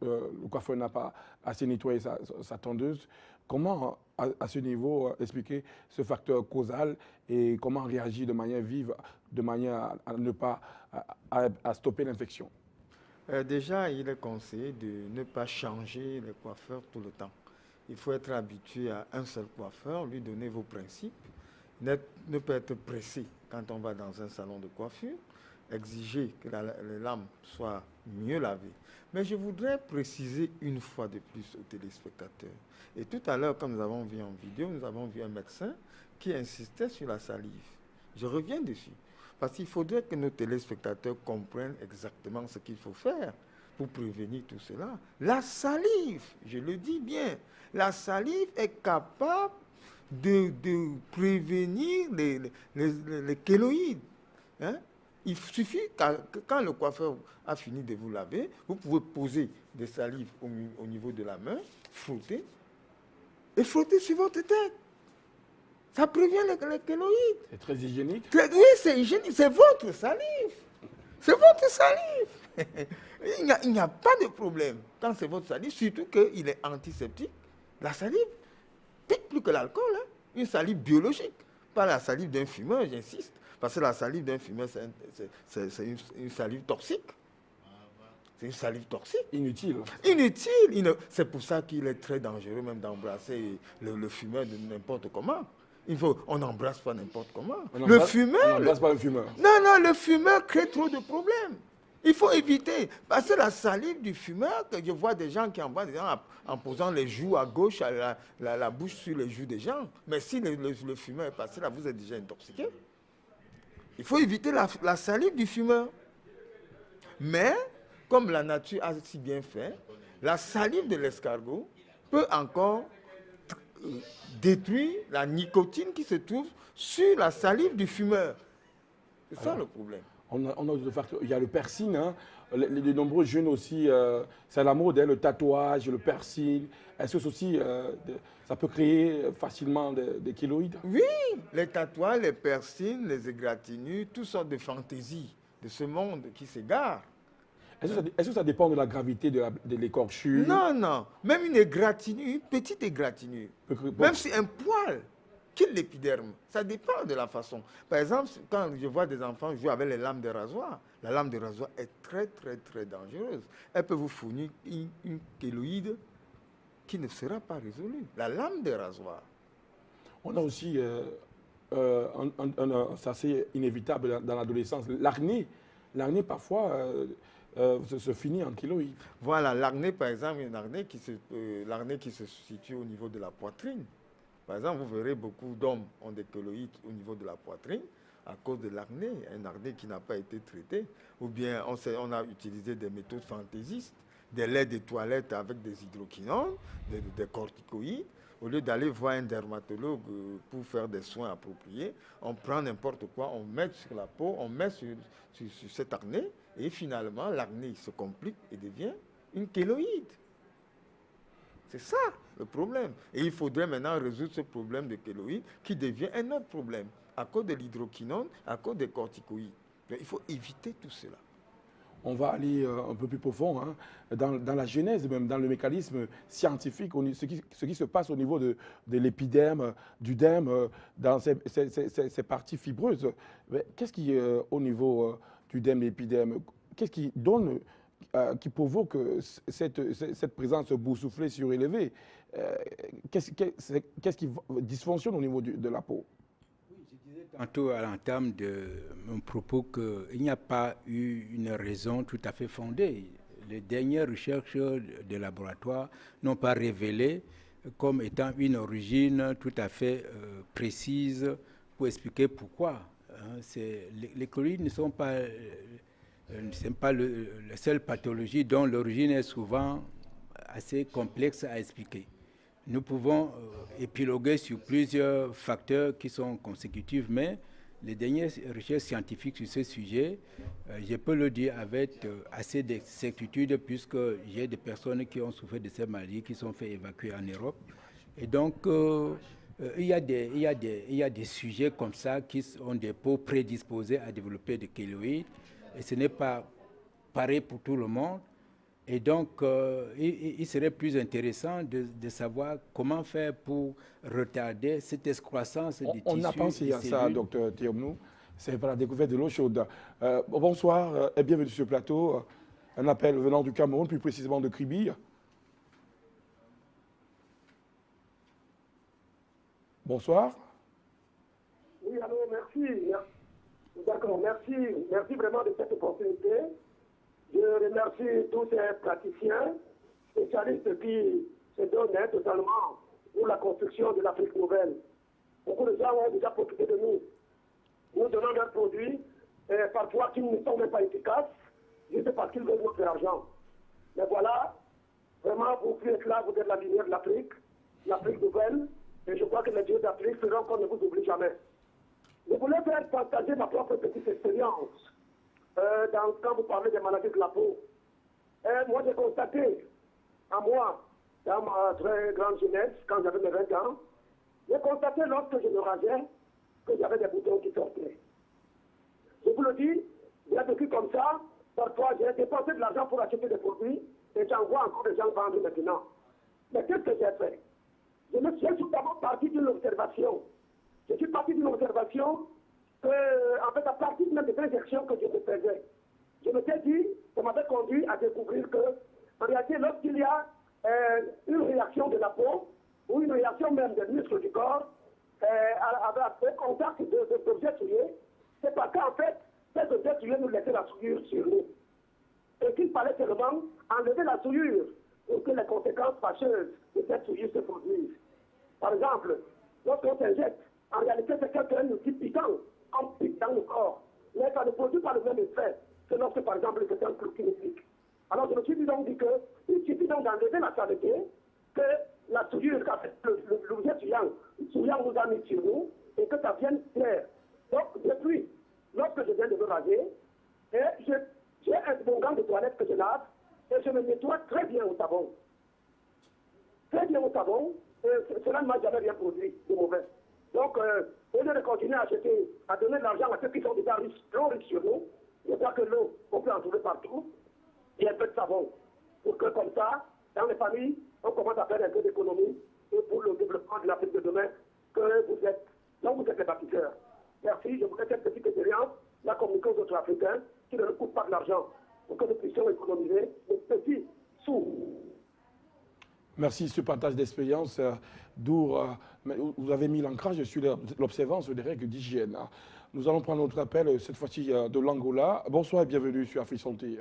le coiffeur n'a pas assez nettoyé sa tondeuse? Comment, à ce niveau, expliquer ce facteur causal et comment réagir de manière vive, de manière à ne pas à stopper l'infection? Déjà, il est conseillé de ne pas changer les coiffeurs tout le temps. Il faut être habitué à un seul coiffeur, lui donner vos principes, ne pas être pressé quand on va dans un salon de coiffure, exiger que les lames soient mieux lavées. Mais je voudrais préciser une fois de plus aux téléspectateurs. Et tout à l'heure, comme nous avons vu en vidéo, nous avons vu un médecin qui insistait sur la salive. Je reviens dessus. Parce qu'il faudrait que nos téléspectateurs comprennent exactement ce qu'il faut faire pour prévenir tout cela. La salive, je le dis bien, la salive est capable de prévenir les kéloïdes. Hein? Il suffit que quand le coiffeur a fini de vous laver, vous pouvez poser des salives au niveau de la main, frotter, et frotter sur votre tête. Ça prévient les kéloïdes. C'est très hygiénique. Oui, c'est hygiénique. C'est votre salive. C'est votre salive. Il n'y a pas de problème quand c'est votre salive, surtout qu'il est antiseptique. La salive pique plus que l'alcool. Hein. Une salive biologique. Pas la salive d'un fumeur, j'insiste. Parce que la salive d'un fumeur, c'est une salive toxique. C'est une salive toxique. Inutile. Inutile. C'est pour ça qu'il est très dangereux même d'embrasser le fumeur de n'importe comment. On n'embrasse pas n'importe comment. On n'embrasse pas un fumeur. Non, le fumeur crée trop de problèmes. Il faut éviter. Parce que la salive du fumeur, que je vois des gens qui embrassent des gens en posant les joues à gauche, la bouche sur les joues des gens. Mais si le fumeur est passé là, vous êtes déjà intoxiqué. Il faut éviter la salive du fumeur. Mais, comme la nature a si bien fait, la salive de l'escargot peut encore détruire la nicotine qui se trouve sur la salive du fumeur. C'est ça le problème. Il y a le piercing, hein. Les nombreux jeunes aussi, c'est à la mode, hein, le tatouage, le piercing. Est-ce que aussi, ça peut créer facilement des kéloïdes? Oui, les tatouages, les piercings, les égratignures, toutes sortes de fantaisies de ce monde qui s'égare. Est-ce que ça dépend de la gravité de l'écorchure? Non. Même une égratignure, une petite égratignure, même si un poil quitte l'épiderme, ça dépend de la façon. Par exemple, quand je vois des enfants jouer avec les lames de rasoir, la lame de rasoir est très, très, très dangereuse. Elle peut vous fournir une kéloïde qui ne sera pas résolue. La lame de rasoir. On a aussi, c'est assez inévitable dans l'adolescence, l'acné. L'acné, parfois, se finit en kéloïde. Voilà, l'acné, par exemple, une acné qui se situe au niveau de la poitrine. Par exemple, vous verrez beaucoup d'hommes ont des kéloïdes au niveau de la poitrine à cause de l'acné, un acné qui n'a pas été traité. Ou bien on a utilisé des méthodes fantaisistes, des laits de toilette avec des hydroquinones, des corticoïdes, Au lieu d'aller voir un dermatologue pour faire des soins appropriés, on prend n'importe quoi, on met sur la peau, on met sur cette acné, et finalement, l'acné se complique et devient une kéloïde. C'est ça le problème. Et il faudrait maintenant résoudre ce problème de kéloïde qui devient un autre problème à cause de l'hydroquinone, à cause des corticoïdes. Il faut éviter tout cela. On va aller un peu plus profond, hein, dans la genèse, même dans le mécanisme scientifique, ce qui se passe au niveau de l'épiderme, du derme, dans ces parties fibreuses. Qu'est-ce qui, au niveau du derme et l'épiderme, qu'est-ce qui donne, qui provoque cette présence boursouflée surélevée? Qu'est-ce qui dysfonctionne au niveau de la peau? Tantôt à l'entame de mon propos qu'il n'y a pas eu une raison tout à fait fondée. Les dernières recherches de laboratoire n'ont pas révélé comme étant une origine tout à fait précise pour expliquer pourquoi. Les kéloïdes ne sont pas, la seule pathologie dont l'origine est souvent assez complexe à expliquer. Nous pouvons épiloguer sur plusieurs facteurs qui sont consécutifs, mais les dernières recherches scientifiques sur ce sujet, je peux le dire avec assez de certitude, puisque j'ai des personnes qui ont souffert de ces maladies, qui sont fait évacuer en Europe. Et donc, il y a des sujets comme ça qui ont des peaux prédisposées à développer des kéloïdes, et ce n'est pas pareil pour tout le monde. Et donc, il serait plus intéressant de savoir comment faire pour retarder cette excroissance des tissus. On a pensé à ça, docteur Thiomnou. C'est par la découverte de l'eau chaude. Bonsoir et bienvenue sur ce plateau. Un appel venant du Cameroun, plus précisément de Kribi. Bonsoir. Oui, alors merci. D'accord, merci. Merci vraiment de cette opportunité. Je remercie tous ces praticiens, spécialistes qui se donnent totalement pour la construction de l'Afrique nouvelle. Beaucoup de gens ont déjà profité de nous. Nous donnons leurs produits, parfois qui ne sont même pas efficaces, juste parce qu'ils veulent notre argent. Mais voilà, vraiment, vous qui êtes là, vous êtes la lumière de l'Afrique nouvelle, et je crois que les dieux d'Afrique feront qu'on ne vous oublie jamais. Je voulais faire partager ma propre petite expérience. Quand vous parlez des maladies de la peau, moi j'ai constaté, à moi, dans ma très grande jeunesse, quand j'avais mes 20 ans, j'ai constaté lorsque je me rageais que j'avais des boutons qui sortaient. Je vous le dis, j'ai vécu comme ça, parfois j'ai dépensé de l'argent pour acheter des produits et j'en vois encore des gens vendre maintenant. Mais qu'est-ce que j'ai fait? Je suis d'abord parti d'une observation. Je suis parti d'une observation en fait, à partir même des injections que je me faisais, je m'étais dit, ça m'avait conduit à découvrir que, en réalité, lorsqu'il y a une réaction de la peau, ou une réaction même des muscles du corps, avec le contact d'objets souillés, c'est parce qu'en fait, ces objets souillés nous laissaient la souillure sur nous. Et qu'il fallait seulement enlever la souillure pour que les conséquences fâcheuses de cette souillure se produisent. Par exemple, lorsqu'on s'injecte, en réalité, c'est quelqu'un qui piquant, on pique dans le corps. Mais ça ne produit pas le même effet que lorsque, par exemple, c'est un clou kinétique. Alors, je me suis donc dit qu'il suffit donc d'enlever la saleté, que la souillure, l'objet souillant nous a mis sur nous, et que ça vienne clair. Donc, depuis, lorsque je viens de me raser, j'ai un bon gant de toilette que je lave, et je me nettoie très bien au savon. Très bien au savon, et cela ne m'a jamais rien produit de mauvais. Donc, au lieu de continuer à acheter, à donner de l'argent à ceux qui sont déjà riches, trop riches sur nous, je crois que l'eau, on peut en trouver partout, et un peu de savon. Pour que comme ça, dans les familles, on commence à faire un peu d'économie, et pour le développement de l'Afrique de demain, que vous êtes, donc vous êtes les bâtisseurs. Merci, je voudrais cette petite expérience, la communiquer aux autres Africains, qui ne nous coûte pas de l'argent, pour que nous puissions économiser des petits sous. Merci ce partage d'expérience. D'où vous avez mis l'ancrage sur l'observance des règles d'hygiène. Nous allons prendre notre appel, cette fois-ci de l'Angola. Bonsoir et bienvenue sur Afrique Santé.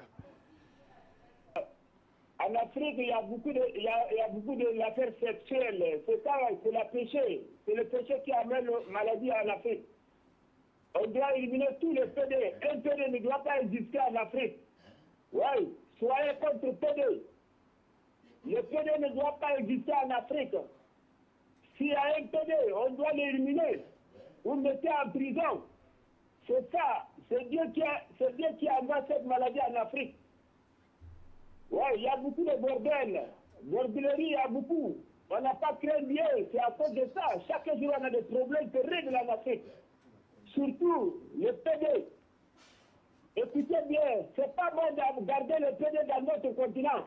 En Afrique, il y a beaucoup de affaires sexuelles. C'est ça, c'est le péché. C'est le péché qui amène la maladie en Afrique. On doit éliminer tous les PD. Un PD ne doit pas exister en Afrique. Oui, soyez contre PD. Le PD ne doit pas exister en Afrique. S'il y a un PD, on doit l'éliminer. Vous le mettez en prison. C'est ça. C'est Dieu qui envoie cette maladie en Afrique. Oui, il y a beaucoup de bordel. Bordellerie, il y a beaucoup. On n'a pas créé Dieu. C'est à cause de ça. Chaque jour, on a des problèmes terribles en Afrique. Surtout le PD. Écoutez bien, c'est pas bon de garder le PD dans notre continent.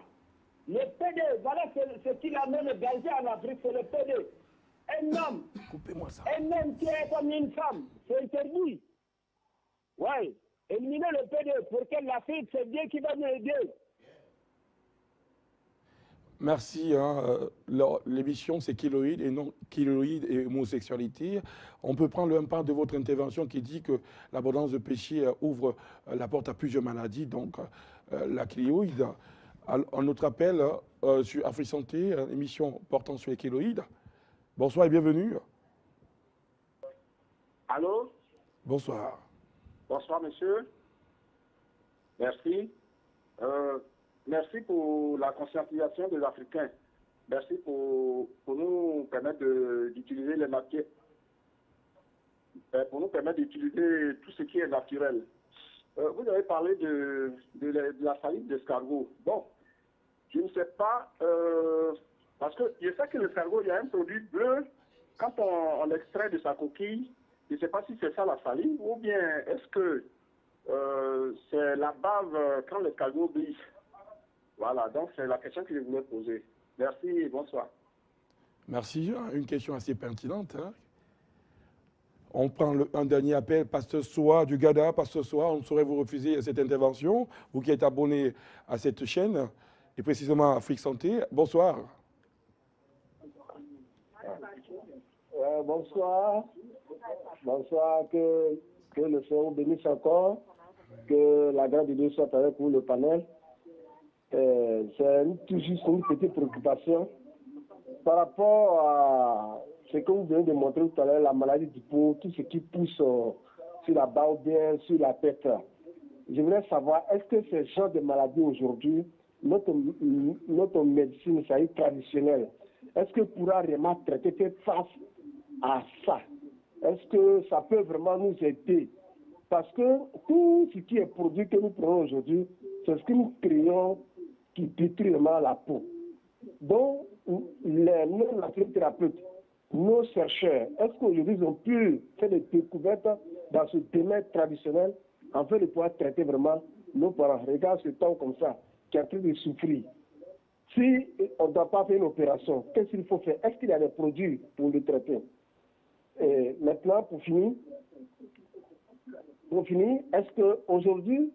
Le PD, voilà ce qui amène le danger en Afrique, c'est le PD. Un homme, un homme qui est comme une femme, c'est interdit. Oui, éliminer le PD pour que l'Afrique, c'est Dieu qui va nous aider. Merci. L'émission, c'est Kéloïd et non Kéloïd et homosexualité. On peut prendre un part de votre intervention qui dit que l'abondance de péché ouvre la porte à plusieurs maladies, donc la kéloïde. Un autre appel sur Afrique Santé, émission portant sur les kéloïdes. Bonsoir et bienvenue. Allô? Bonsoir. Bonsoir, monsieur. Merci. Merci pour la conscientisation des Africains. Merci pour nous permettre d'utiliser les matières, pour nous permettre d'utiliser tout ce qui est naturel. Vous avez parlé de la salive d'escargot. Bon, je ne sais pas, parce que je sais que l'escargot, il y a un produit bleu, quand on extrait de sa coquille, je ne sais pas si c'est ça la salive, ou bien est-ce que c'est la bave quand l'escargot glisse. Voilà, donc c'est la question que je voulais poser. Merci et bonsoir. Merci. Une question assez pertinente. Hein. On prend un dernier appel, Pasteur Soa du Gada. Pasteur Soa, on ne saurait vous refuser cette intervention, vous qui êtes abonné à cette chaîne, et précisément Afrique Santé. Bonsoir. Bonsoir. Bonsoir, que le Seigneur vous bénisse encore, que la grâce de Dieu soit avec vous, le panel. C'est tout juste une petite préoccupation par rapport à ce que vous venez de montrer tout à l'heure, la maladie du peau, tout ce qui pousse sur la barbe ou bien sur la tête. Je voudrais savoir, est-ce que ces genres de maladies aujourd'hui, notre médecine traditionnelle, est-ce que pourra vraiment traiter face à ça? Est-ce que ça peut vraiment nous aider? Parce que tout ce qui est produit que nous prenons aujourd'hui, c'est ce que nous créons qui détruit vraiment la peau. Donc, nos naturothérapeutes, nos chercheurs, est-ce qu'aujourd'hui ils ont pu faire des découvertes dans ce domaine traditionnel afin de pouvoir traiter vraiment nos parents? Regarde ce temps comme ça, qui est en train de souffrir. Si on ne doit pas faire une opération, qu'est-ce qu'il faut faire? Est-ce qu'il y a des produits pour le traiter? Et maintenant, pour finir, est-ce qu'aujourd'hui,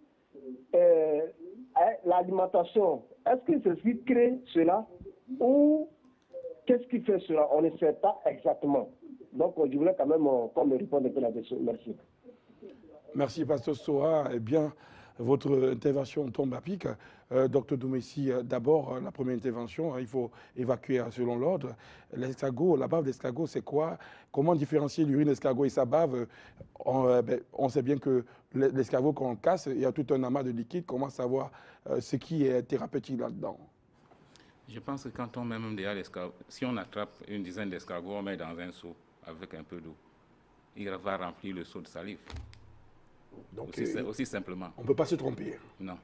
l'alimentation, est-ce que c'est ce qui crée cela ou qu'est-ce qui fait cela? On ne sait pas exactement. Donc, je voulais quand même qu'on me réponde un peu là-dessus. Merci. Merci, Pasteur Soa. Eh bien, votre intervention tombe à pic. Docteur Doumessi, d'abord, la première intervention, il faut évacuer selon l'ordre. L'escargot, la bave d'escargot, c'est quoi? Comment différencier l'urine d'escargot et sa bave? On sait bien que l'escargot, quand on casse, il y a tout un amas de liquide. Comment savoir ce qui est thérapeutique là-dedans? Je pense que quand on met même déjà l'escargot, si on attrape une dizaine d'escargots, on met dans un seau avec un peu d'eau, il va remplir le seau de salive. Donc, aussi simplement. On ne peut pas se tromper. Non.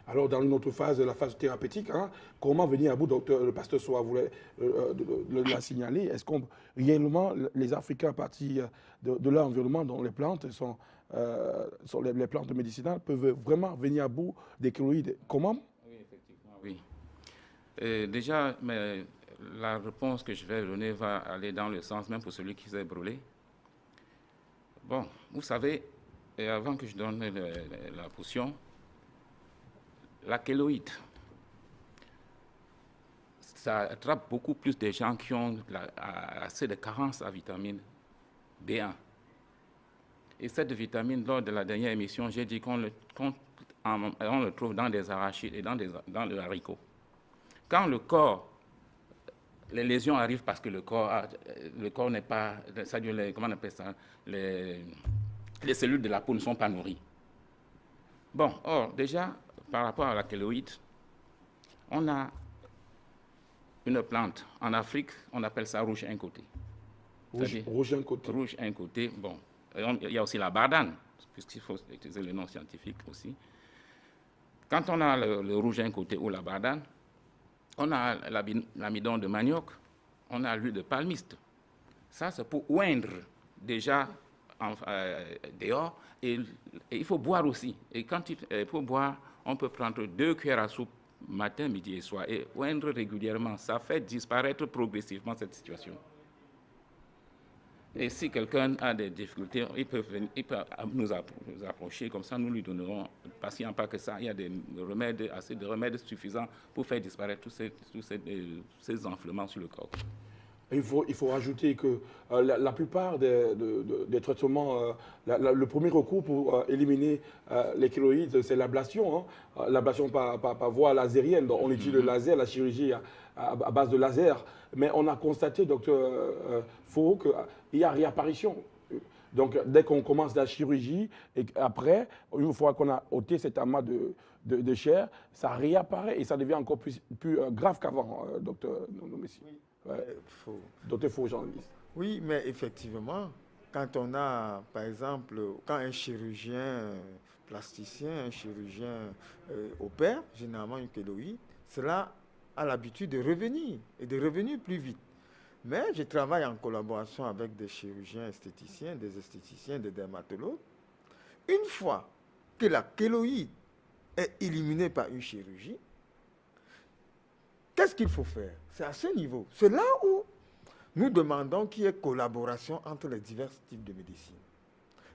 Alors, dans une autre phase, la phase thérapeutique, hein, comment venir à bout, docteur, le pasteur Soa voulait la signaler? Est-ce qu'on réellement, les Africains, à partir de leur environnement, dont les plantes sont les plantes médicinales, peuvent vraiment venir à bout des kéloïdes? Comment? Oui, effectivement, oui. Déjà, mais la réponse que je vais donner va aller dans le sens même pour celui qui s'est brûlé. Bon, vous savez, et avant que je donne la potion, la kéloïde, ça attrape beaucoup plus de gens qui ont assez de carence à vitamine B1. Et cette vitamine, lors de la dernière émission, j'ai dit qu'on le trouve dans des arachides et dans le haricot. Quand le corps, les lésions arrivent parce que le corps n'est pas, comment on appelle ça, les cellules de la peau ne sont pas nourries. Bon, or, déjà, par rapport à la kéloïde, on a une plante. En Afrique, on appelle ça rouge un côté. Rouge un côté. Rouge un côté, bon. Il y a aussi la bardane, puisqu'il faut utiliser le nom scientifique aussi. Quand on a le rouge un côté ou la bardane, on a l'amidon de manioc, on a l'huile de palmiste. Ça, c'est pour oindre déjà dehors. Et il faut boire aussi. Et pour boire, on peut prendre 2 cuillères à soupe matin, midi et soir et oindre régulièrement. Ça fait disparaître progressivement cette situation. Et si quelqu'un a des difficultés, il peut nous approcher, comme ça nous lui donnerons, parce qu'il n'y a pas que ça, il y a assez de remèdes suffisants pour faire disparaître tous ces enflements sur le corps. Il faut rajouter que la plupart des traitements, le premier recours pour éliminer les kéloïdes, c'est l'ablation. Hein. L'ablation par voie lasérienne. Donc on utilise le laser, la chirurgie à base de laser. Mais on a constaté, docteur Faux, qu'il y a réapparition. Donc dès qu'on commence la chirurgie, et après, une fois qu'on a ôté cet amas de chair, ça réapparaît et ça devient encore plus grave qu'avant, docteur Messi. Oui. Docteur Faux, Jean-Louis. Oui, mais effectivement, quand on a, par exemple, quand un chirurgien plasticien, un chirurgien opère, généralement une kéloïde, cela a l'habitude de revenir, et de revenir plus vite. Mais je travaille en collaboration avec des chirurgiens esthéticiens, des dermatologues. Une fois que la kéloïde est éliminée par une chirurgie, qu'est-ce qu'il faut faire? C'est à ce niveau. C'est là où nous demandons qu'il y ait collaboration entre les divers types de médecine.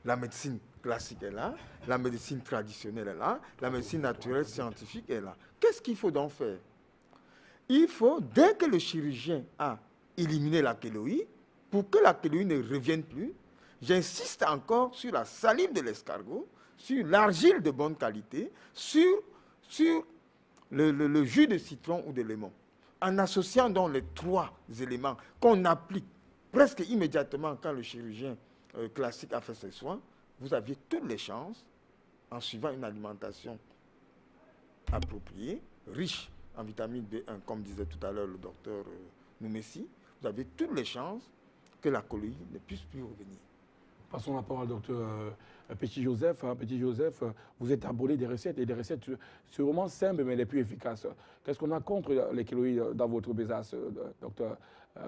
La médecine classique est là, la médecine traditionnelle est là, la médecine naturelle scientifique est là. Qu'est-ce qu'il faut donc faire? Il faut, dès que le chirurgien a éliminé la kéloïde, pour que la kéloïde ne revienne plus, j'insiste encore sur la salive de l'escargot, sur l'argile de bonne qualité, sur le jus de citron ou de limon. En associant donc les 3 éléments qu'on applique presque immédiatement quand le chirurgien classique a fait ses soins, vous aviez toutes les chances, en suivant une alimentation appropriée, riche en vitamine B1, comme disait tout à l'heure le docteur Noumessi, vous avez toutes les chances que la kéloïde ne puisse plus revenir. Passons la parole au docteur Petit Joseph. Petit Joseph, vous êtes abonné des recettes, et des recettes sûrement simples, mais les plus efficaces. Qu'est-ce qu'on a contre les kéloïdes dans votre besace, docteur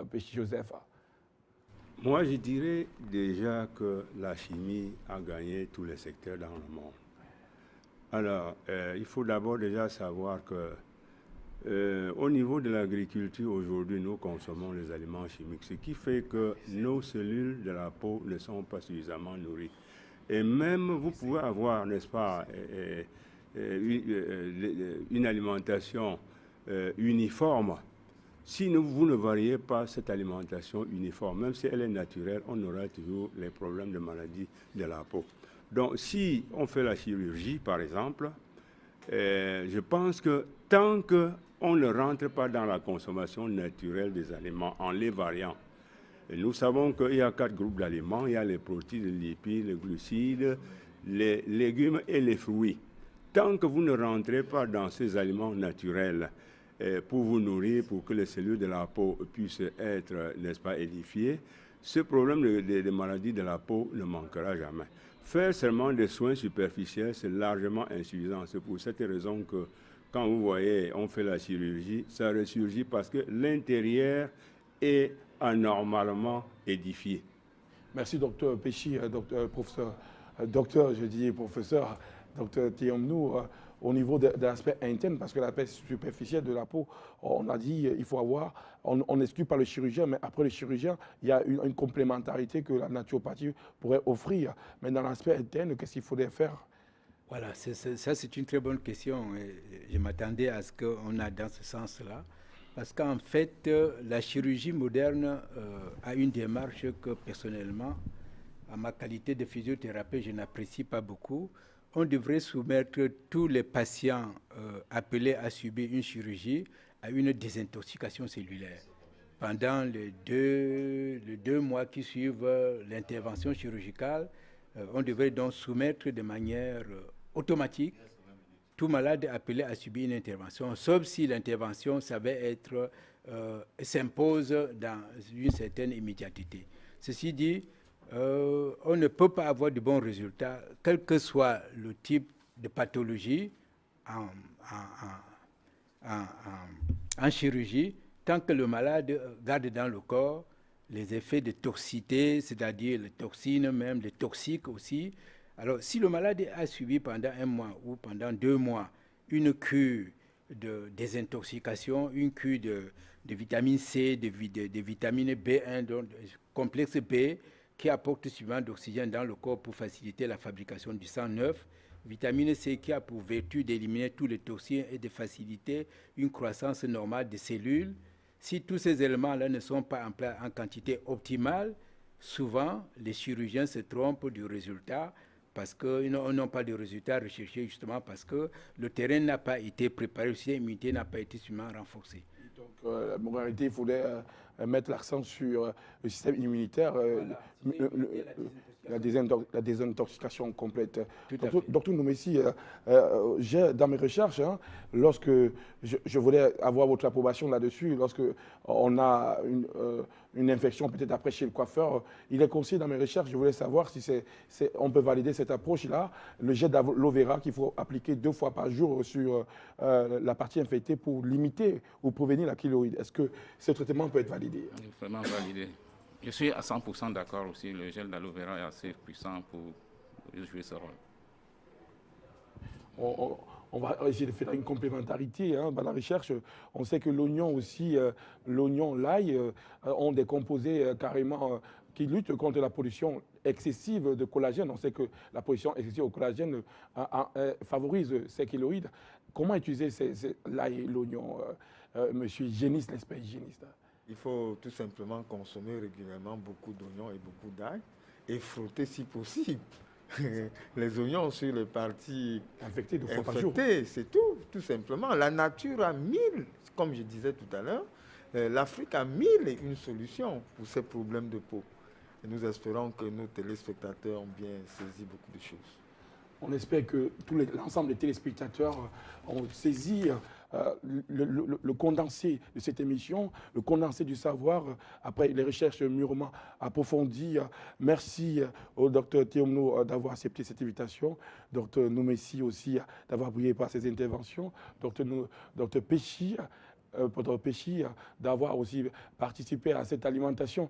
Petit Joseph? Moi, je dirais déjà que la chimie a gagné tous les secteurs dans le monde. Alors, il faut d'abord déjà savoir que au niveau de l'agriculture, aujourd'hui, nous consommons les aliments chimiques, ce qui fait que nos cellules de la peau ne sont pas suffisamment nourries. Et même, vous pouvez avoir, n'est-ce pas, une alimentation uniforme. Si vous ne variez pas cette alimentation uniforme, même si elle est naturelle, on aura toujours les problèmes de maladie de la peau. Donc, si on fait la chirurgie, par exemple, je pense que tant qu'on ne rentre pas dans la consommation naturelle des aliments en les variant, nous savons qu'il y a 4 groupes d'aliments. Il y a les protéines, les lipides, les glucides, les légumes et les fruits. Tant que vous ne rentrez pas dans ces aliments naturels pour vous nourrir, pour que les cellules de la peau puissent être, n'est-ce pas, édifiées, ce problème de maladies de la peau ne manquera jamais. Faire seulement des soins superficiels, c'est largement insuffisant. C'est pour cette raison que quand vous voyez, on fait la chirurgie, ça ressurgit parce que l'intérieur est anormalement édifié. Merci, docteur Péchi, professeur, docteur Thiomnou. Au niveau de l'aspect interne, parce que l'aspect superficiel de la peau, on a dit il faut avoir, on n'exclut pas le chirurgien, mais après le chirurgien, il y a une complémentarité que la naturopathie pourrait offrir. Mais dans l'aspect interne, qu'est-ce qu'il faudrait faire? Voilà, ça c'est une très bonne question. Je m'attendais à ce qu'on a dans ce sens-là. Parce qu'en fait, la chirurgie moderne a une démarche que personnellement, à ma qualité de physiothérapeute, je n'apprécie pas beaucoup. On devrait soumettre tous les patients appelés à subir une chirurgie à une désintoxication cellulaire. Pendant les deux mois qui suivent l'intervention chirurgicale, on devrait donc soumettre de manière automatique tout malade appelé à subir une intervention, sauf si l'intervention savait être s'impose dans une certaine immédiateté. Ceci dit, on ne peut pas avoir de bons résultats, quel que soit le type de pathologie en chirurgie, tant que le malade garde dans le corps les effets de toxicité, c'est-à-dire les toxines même, les toxiques aussi. Alors, si le malade a suivi pendant 1 mois ou pendant 2 mois une cure de désintoxication, une cure de vitamine C, de vitamine B1, donc complexe B, qui apporte suffisamment d'oxygène dans le corps pour faciliter la fabrication du sang neuf, vitamine C qui a pour vertu d'éliminer tous les toxines et de faciliter une croissance normale des cellules. Si tous ces éléments-là ne sont pas en quantité optimale, souvent les chirurgiens se trompent du résultat parce qu'ils n'ont pas de résultats recherchés justement parce que le terrain n'a pas été préparé, le système immunitaire n'a pas été suffisamment renforcé. Donc, en réalité, il faudrait mettre l'accent sur le système immunitaire, la désintoxication complète. Docteur Noumessi, j'ai dans mes recherches, lorsque je voulais avoir votre approbation là-dessus, lorsque on a une infection peut-être après chez le coiffeur, il est conseillé dans mes recherches, je voulais savoir si on peut valider cette approche-là, le jet d'aloe vera qu'il faut appliquer 2 fois par jour sur la partie infectée pour limiter ou prévenir la kéloïde. Est-ce que ce traitement peut être validé? Vraiment validé. Je suis à 100% d'accord aussi. Le gel d'aloe vera est assez puissant pour jouer ce rôle. On va essayer de faire une complémentarité dans la recherche. On sait que l'oignon aussi, l'oignon, l'ail ont des composés carrément qui luttent contre la production excessive de collagène. On sait que la production excessive de collagène favorise ces kéloïdes. Comment utiliser l'ail et l'oignon, monsieur hygiéniste, n'est-ce pas hygiéniste? Il faut tout simplement consommer régulièrement beaucoup d'oignons et beaucoup d'ail et frotter si possible les oignons sur les parties infectées 2 fois par jour. C'est tout simplement. La nature a 1000, comme je disais tout à l'heure, l'Afrique a 1001 solutions pour ces problèmes de peau. Et nous espérons que nos téléspectateurs ont bien saisi beaucoup de choses. On espère que l'ensemble des téléspectateurs ont saisi le condensé de cette émission, le condensé du savoir, après les recherches mûrement approfondies. Merci au docteur Théomno d'avoir accepté cette invitation, docteur Noumessi aussi d'avoir brillé par ses interventions, docteur Péchi, d'avoir aussi participé à cette alimentation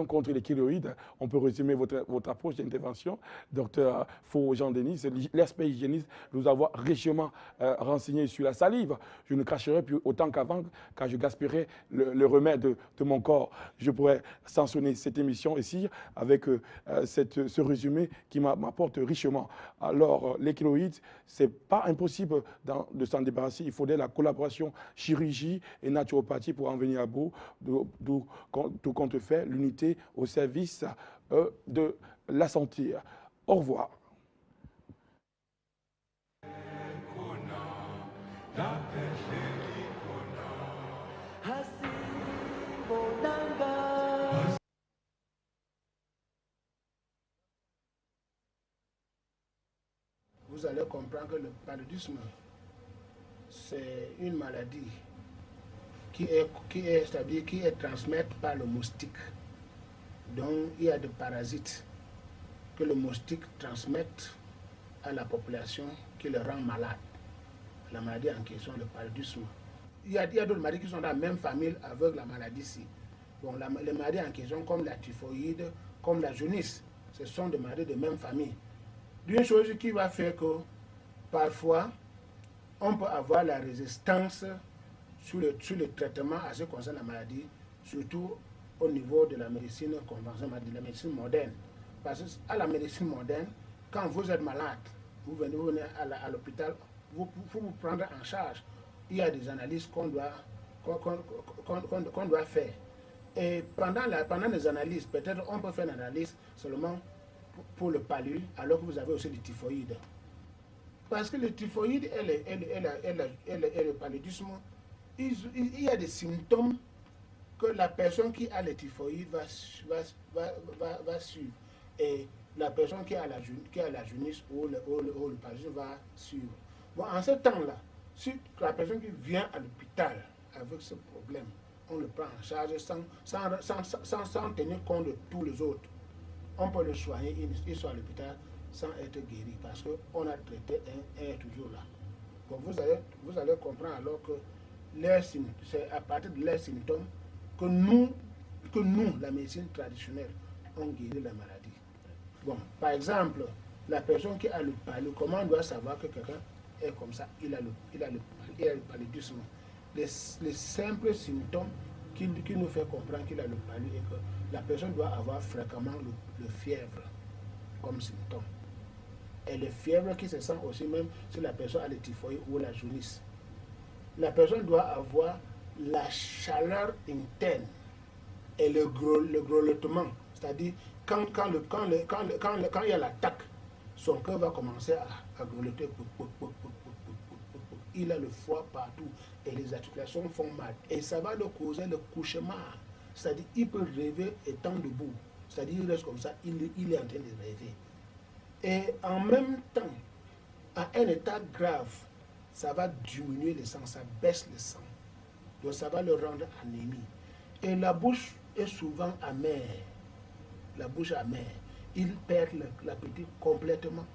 contre les kéloïdes. On peut résumer votre approche d'intervention. Docteur Faux Jean-Denis, l'aspect hygiéniste, nous avoir richement renseigné sur la salive. Je ne cracherai plus autant qu'avant, car je gaspillerai le remède de mon corps. Je pourrais sanctionner cette émission ici avec ce résumé qui m'apporte richement. Alors, les kéloïdes, ce n'est pas impossible de s'en débarrasser. Il faudrait la collaboration chirurgie et naturopathie pour en venir à bout, d'où tout compte fait l'unité au service de la santé. Au revoir. Vous allez comprendre que le paludisme, c'est une maladie qui est transmise par le moustique. Donc il y a des parasites que le moustique transmet à la population qui le rend malade. La maladie en question, le paludisme. Il y a d'autres maladies qui sont dans la même famille avec la maladie-ci. Bon, les maladies en question, comme la typhoïde, comme la jaunisse, ce sont des maladies de même famille. D'une chose qui va faire que parfois, on peut avoir la résistance sur le traitement à ce qui concerne la maladie, surtout au niveau de la médecine conventionnelle, de la médecine moderne. Parce qu'à la médecine moderne, quand vous êtes malade, vous venez à l'hôpital, vous vous prendre en charge. Il y a des analyses qu'on doit faire. Et pendant les analyses, peut-être on peut faire une analyse seulement pour le palu, alors que vous avez aussi le typhoïde. Parce que le typhoïde et le paludisme, il y a des symptômes que la personne qui a le typhoïde va suivre. Et la personne qui a la jaunisse ou le paludisme va suivre. Bon, en ce temps-là, si la personne qui vient à l'hôpital avec ce problème on le prend en charge sans tenir compte de tous les autres. On peut le soigner, il soit à l'hôpital sans être guéri parce qu'on a traité un est toujours là. Bon, vous allez comprendre alors que c'est à partir de leurs symptômes que nous, la médecine traditionnelle, on guérit la maladie. Bon, par exemple, la personne qui a le palud, comment on doit savoir que quelqu'un est comme ça, il a le paludisme. Les simples symptômes qui nous fait comprendre qu'il a le palud et que la personne doit avoir fréquemment le fièvre comme symptôme. Et le fièvre qui se sent aussi même si la personne a le typhoïde ou la jaunisse. La personne doit avoir la chaleur interne et le grelottement. C'est-à-dire, quand il y a l'attaque, son cœur va commencer à grelotter. Il a le froid partout et les articulations font mal. Et ça va le causer le cauchemar. C'est-à-dire, il peut rêver étant debout. C'est-à-dire, il reste comme ça, il est en train de rêver. Et en même temps, à un état grave, ça va diminuer le sang, ça baisse le sang. Donc ça va le rendre anémie. Et la bouche est souvent amère. La bouche amère. Il perd l'appétit complètement.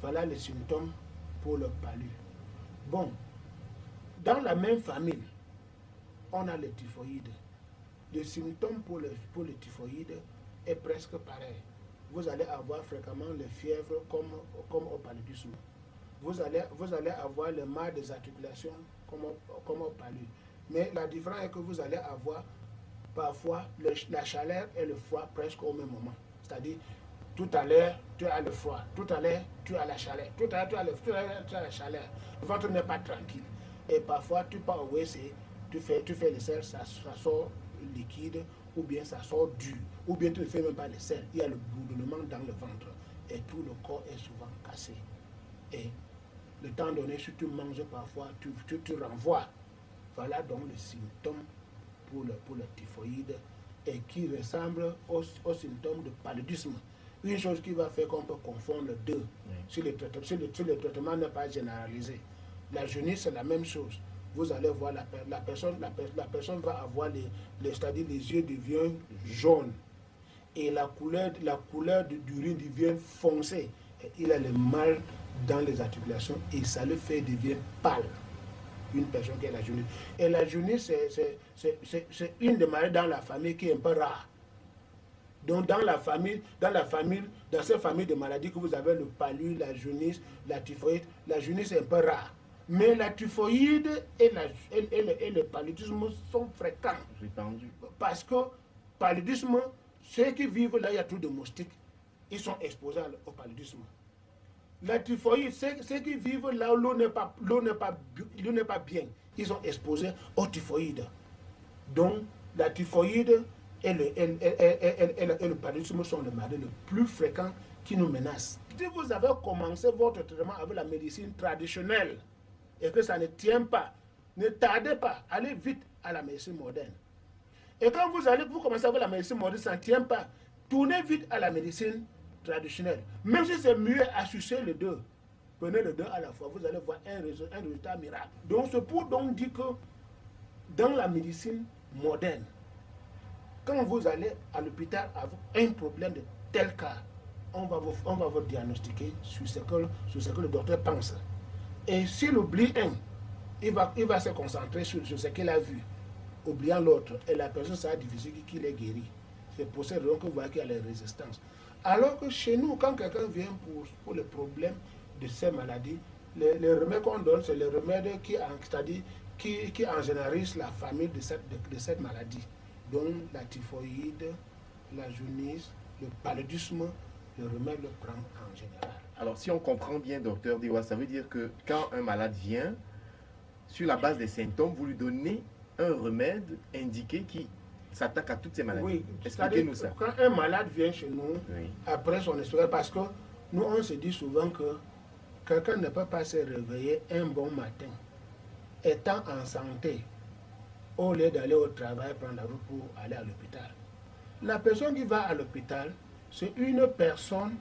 Voilà les symptômes pour le palud. Bon, dans la même famille, on a le typhoïde. Le symptôme pour le typhoïde est presque pareil. Vous allez avoir fréquemment le fièvre comme au paludisme. Vous allez avoir le mal des articulations comme au palud. Mais la différence est que vous allez avoir parfois la chaleur et le froid presque au même moment. C'est-à-dire, tout à l'heure, tu as le froid. Tout à l'heure, tu as la chaleur. Tout à l'heure, tu as la chaleur. Le ventre n'est pas tranquille. Et parfois, tu pars au WC, tu fais le sel, ça sort liquide, ou bien ça sort dur, ou bien tu ne fais même pas le sel. Il y a le bourdonnement dans le ventre. Et tout le corps est souvent cassé. Et le temps donné, si tu manges parfois, tu renvoies. Voilà donc les symptômes pour le typhoïde et qui ressemble aux symptômes de paludisme. Une chose qui va faire qu'on peut confondre les deux, si le traitement n'est pas généralisé. La jaunisse, c'est la même chose. Vous allez voir la personne va avoir c'est-à-dire les yeux deviennent jaunes et la couleur d'urine devient foncée. Et il a le mal dans les articulations et ça le fait devient pâle. Une personne qui a la jaunisse. Et la jaunisse, c'est une des maladies dans la famille qui est un peu rare. Donc dans cette famille de maladies que vous avez, le palud, la jaunisse, la typhoïde, la jaunisse est un peu rare. Mais la typhoïde et le paludisme sont fréquents. Parce que paludisme, ceux qui vivent là, il y a trop de moustiques, ils sont exposés au paludisme. La typhoïde, ceux qui vivent là où l'eau n'est pas bien, ils sont exposés au typhoïde. Donc la typhoïde et le paludisme sont les maladies les plus fréquents qui nous menacent. Si vous avez commencé votre traitement avec la médecine traditionnelle et que ça ne tient pas, ne tardez pas, allez vite à la médecine moderne. Et quand vous commencez avec la médecine moderne, ça ne tient pas, tournez vite à la médecine traditionnelle. Même si c'est mieux associer les deux, prenez les deux à la fois, vous allez voir un résultat miracle. Donc c'est pour donc dire que dans la médecine moderne, quand vous allez à l'hôpital avec un problème de tel cas, on va vous diagnostiquer sur ce que le docteur pense. Et s'il oublie un, il va se concentrer sur ce qu'il a vu, oubliant l'autre. Et la personne, ça a difficile qu'il est guéri. C'est pour cette raison que vous voyez qu'il y a les résistances. Alors que chez nous, quand quelqu'un vient pour le problème de ces maladies, les remèdes qu'on donne, c'est les remèdes qui en généralisent la famille de cette maladie. Donc la typhoïde, la jaunisse, le paludisme, le remède le prend en général. Alors si on comprend bien, docteur Diwa, ça veut dire que quand un malade vient, sur la base des symptômes, vous lui donnez un remède indiqué qui s'attaque à toutes ces maladies. Oui, expliquez-nous ça. Quand un malade vient chez nous, après son expérience, parce que nous on se dit souvent que quelqu'un ne peut pas se réveiller un bon matin, étant en santé, au lieu d'aller au travail, prendre la route pour aller à l'hôpital. La personne qui va à l'hôpital, c'est une personne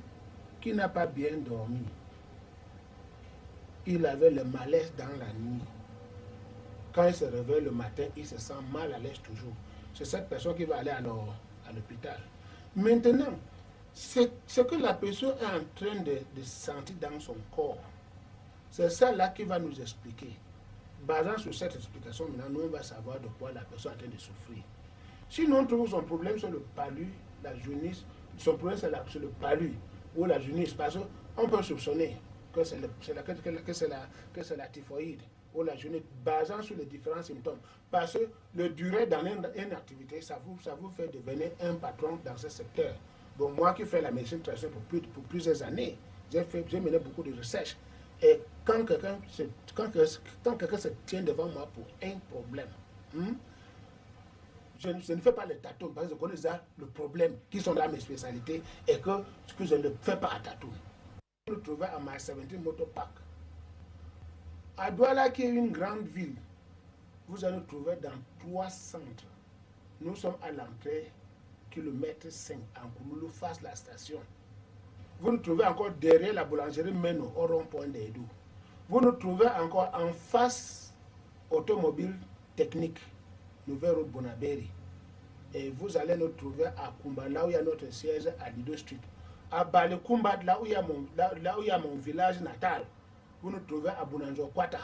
qui n'a pas bien dormi. Il avait le malaise dans la nuit. quand il se réveille le matin, il se sent mal à l'aise toujours. C'est cette personne qui va aller à l'hôpital. Maintenant, ce que la personne est en train de sentir dans son corps, c'est ça là qui va nous expliquer. Basant sur cette explication, maintenant, nous, on va savoir de quoi la personne est en train de souffrir. Si nous trouvons son problème sur le palud, la jaunisse, son problème c'est le palud ou la jaunisse, parce qu'on peut soupçonner que c'est la typhoïde ou la jaunisse, basant sur les différents symptômes. Parce que le durer dans une activité, ça vous fait devenir un patron dans ce secteur. Bon, moi qui fais la médecine traditionnelle pour plusieurs années, j'ai mené beaucoup de recherches. Et quand quelqu'un se tient devant moi pour un problème, je ne fais pas les tâtons parce que je connais déjà le problème qui sont dans mes spécialités et que je ne fais pas à tâtons. Vous nous trouvez à My 17 Motor Park. À Douala, qui est une grande ville, vous allez nous trouver dans 3 centres. Nous sommes à l'entrée, kilomètre 5, en Koumoulou, face à la station. Vous nous trouvez encore derrière la boulangerie Meno, au rond-point d'Edou. Vous nous trouvez encore en face automobile technique, Nouvelle Route Bonaberi. Et vous allez nous trouver à Kumba, là où il y a notre siège à Lido Street. À Balekumba, là où il y a mon village natal, vous nous trouvez à Bounanjo Kwata.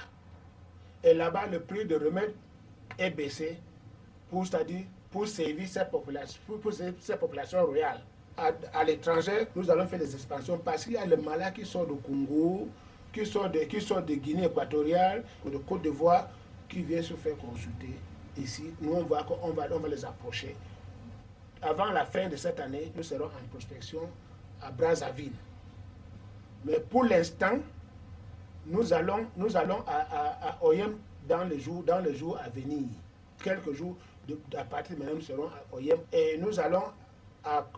Et là-bas, le prix de remède est baissé pour servir cette population royale. À l'étranger, nous allons faire des expansions parce qu'il y a les malades qui sont de Congo, qui sont de Guinée équatoriale ou de Côte d'Ivoire, qui viennent se faire consulter ici. Nous, on va les approcher. Avant la fin de cette année, nous serons en prospection à Brazzaville. Mais pour l'instant, nous allons à Oyem dans les jours à venir. Quelques jours à partir de maintenant, nous serons à Oyem. Et nous allons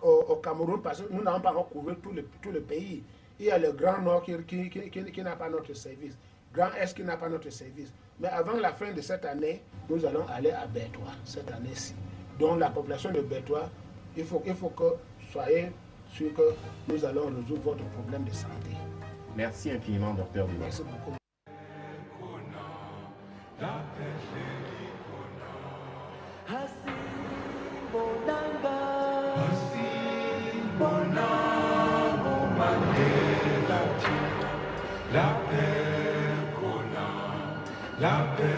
au Cameroun parce que nous n'avons pas encore couvert tout le pays. Il y a le Grand Nord qui n'a pas notre service, Grand Est qui n'a pas notre service. Mais avant la fin de cette année, nous allons aller à Bertois, cette année-ci. Donc la population de Bertois, il faut que soyez sûrs que nous allons résoudre votre problème de santé. Merci infiniment, docteur Dubois. Merci beaucoup. La paix, la paix,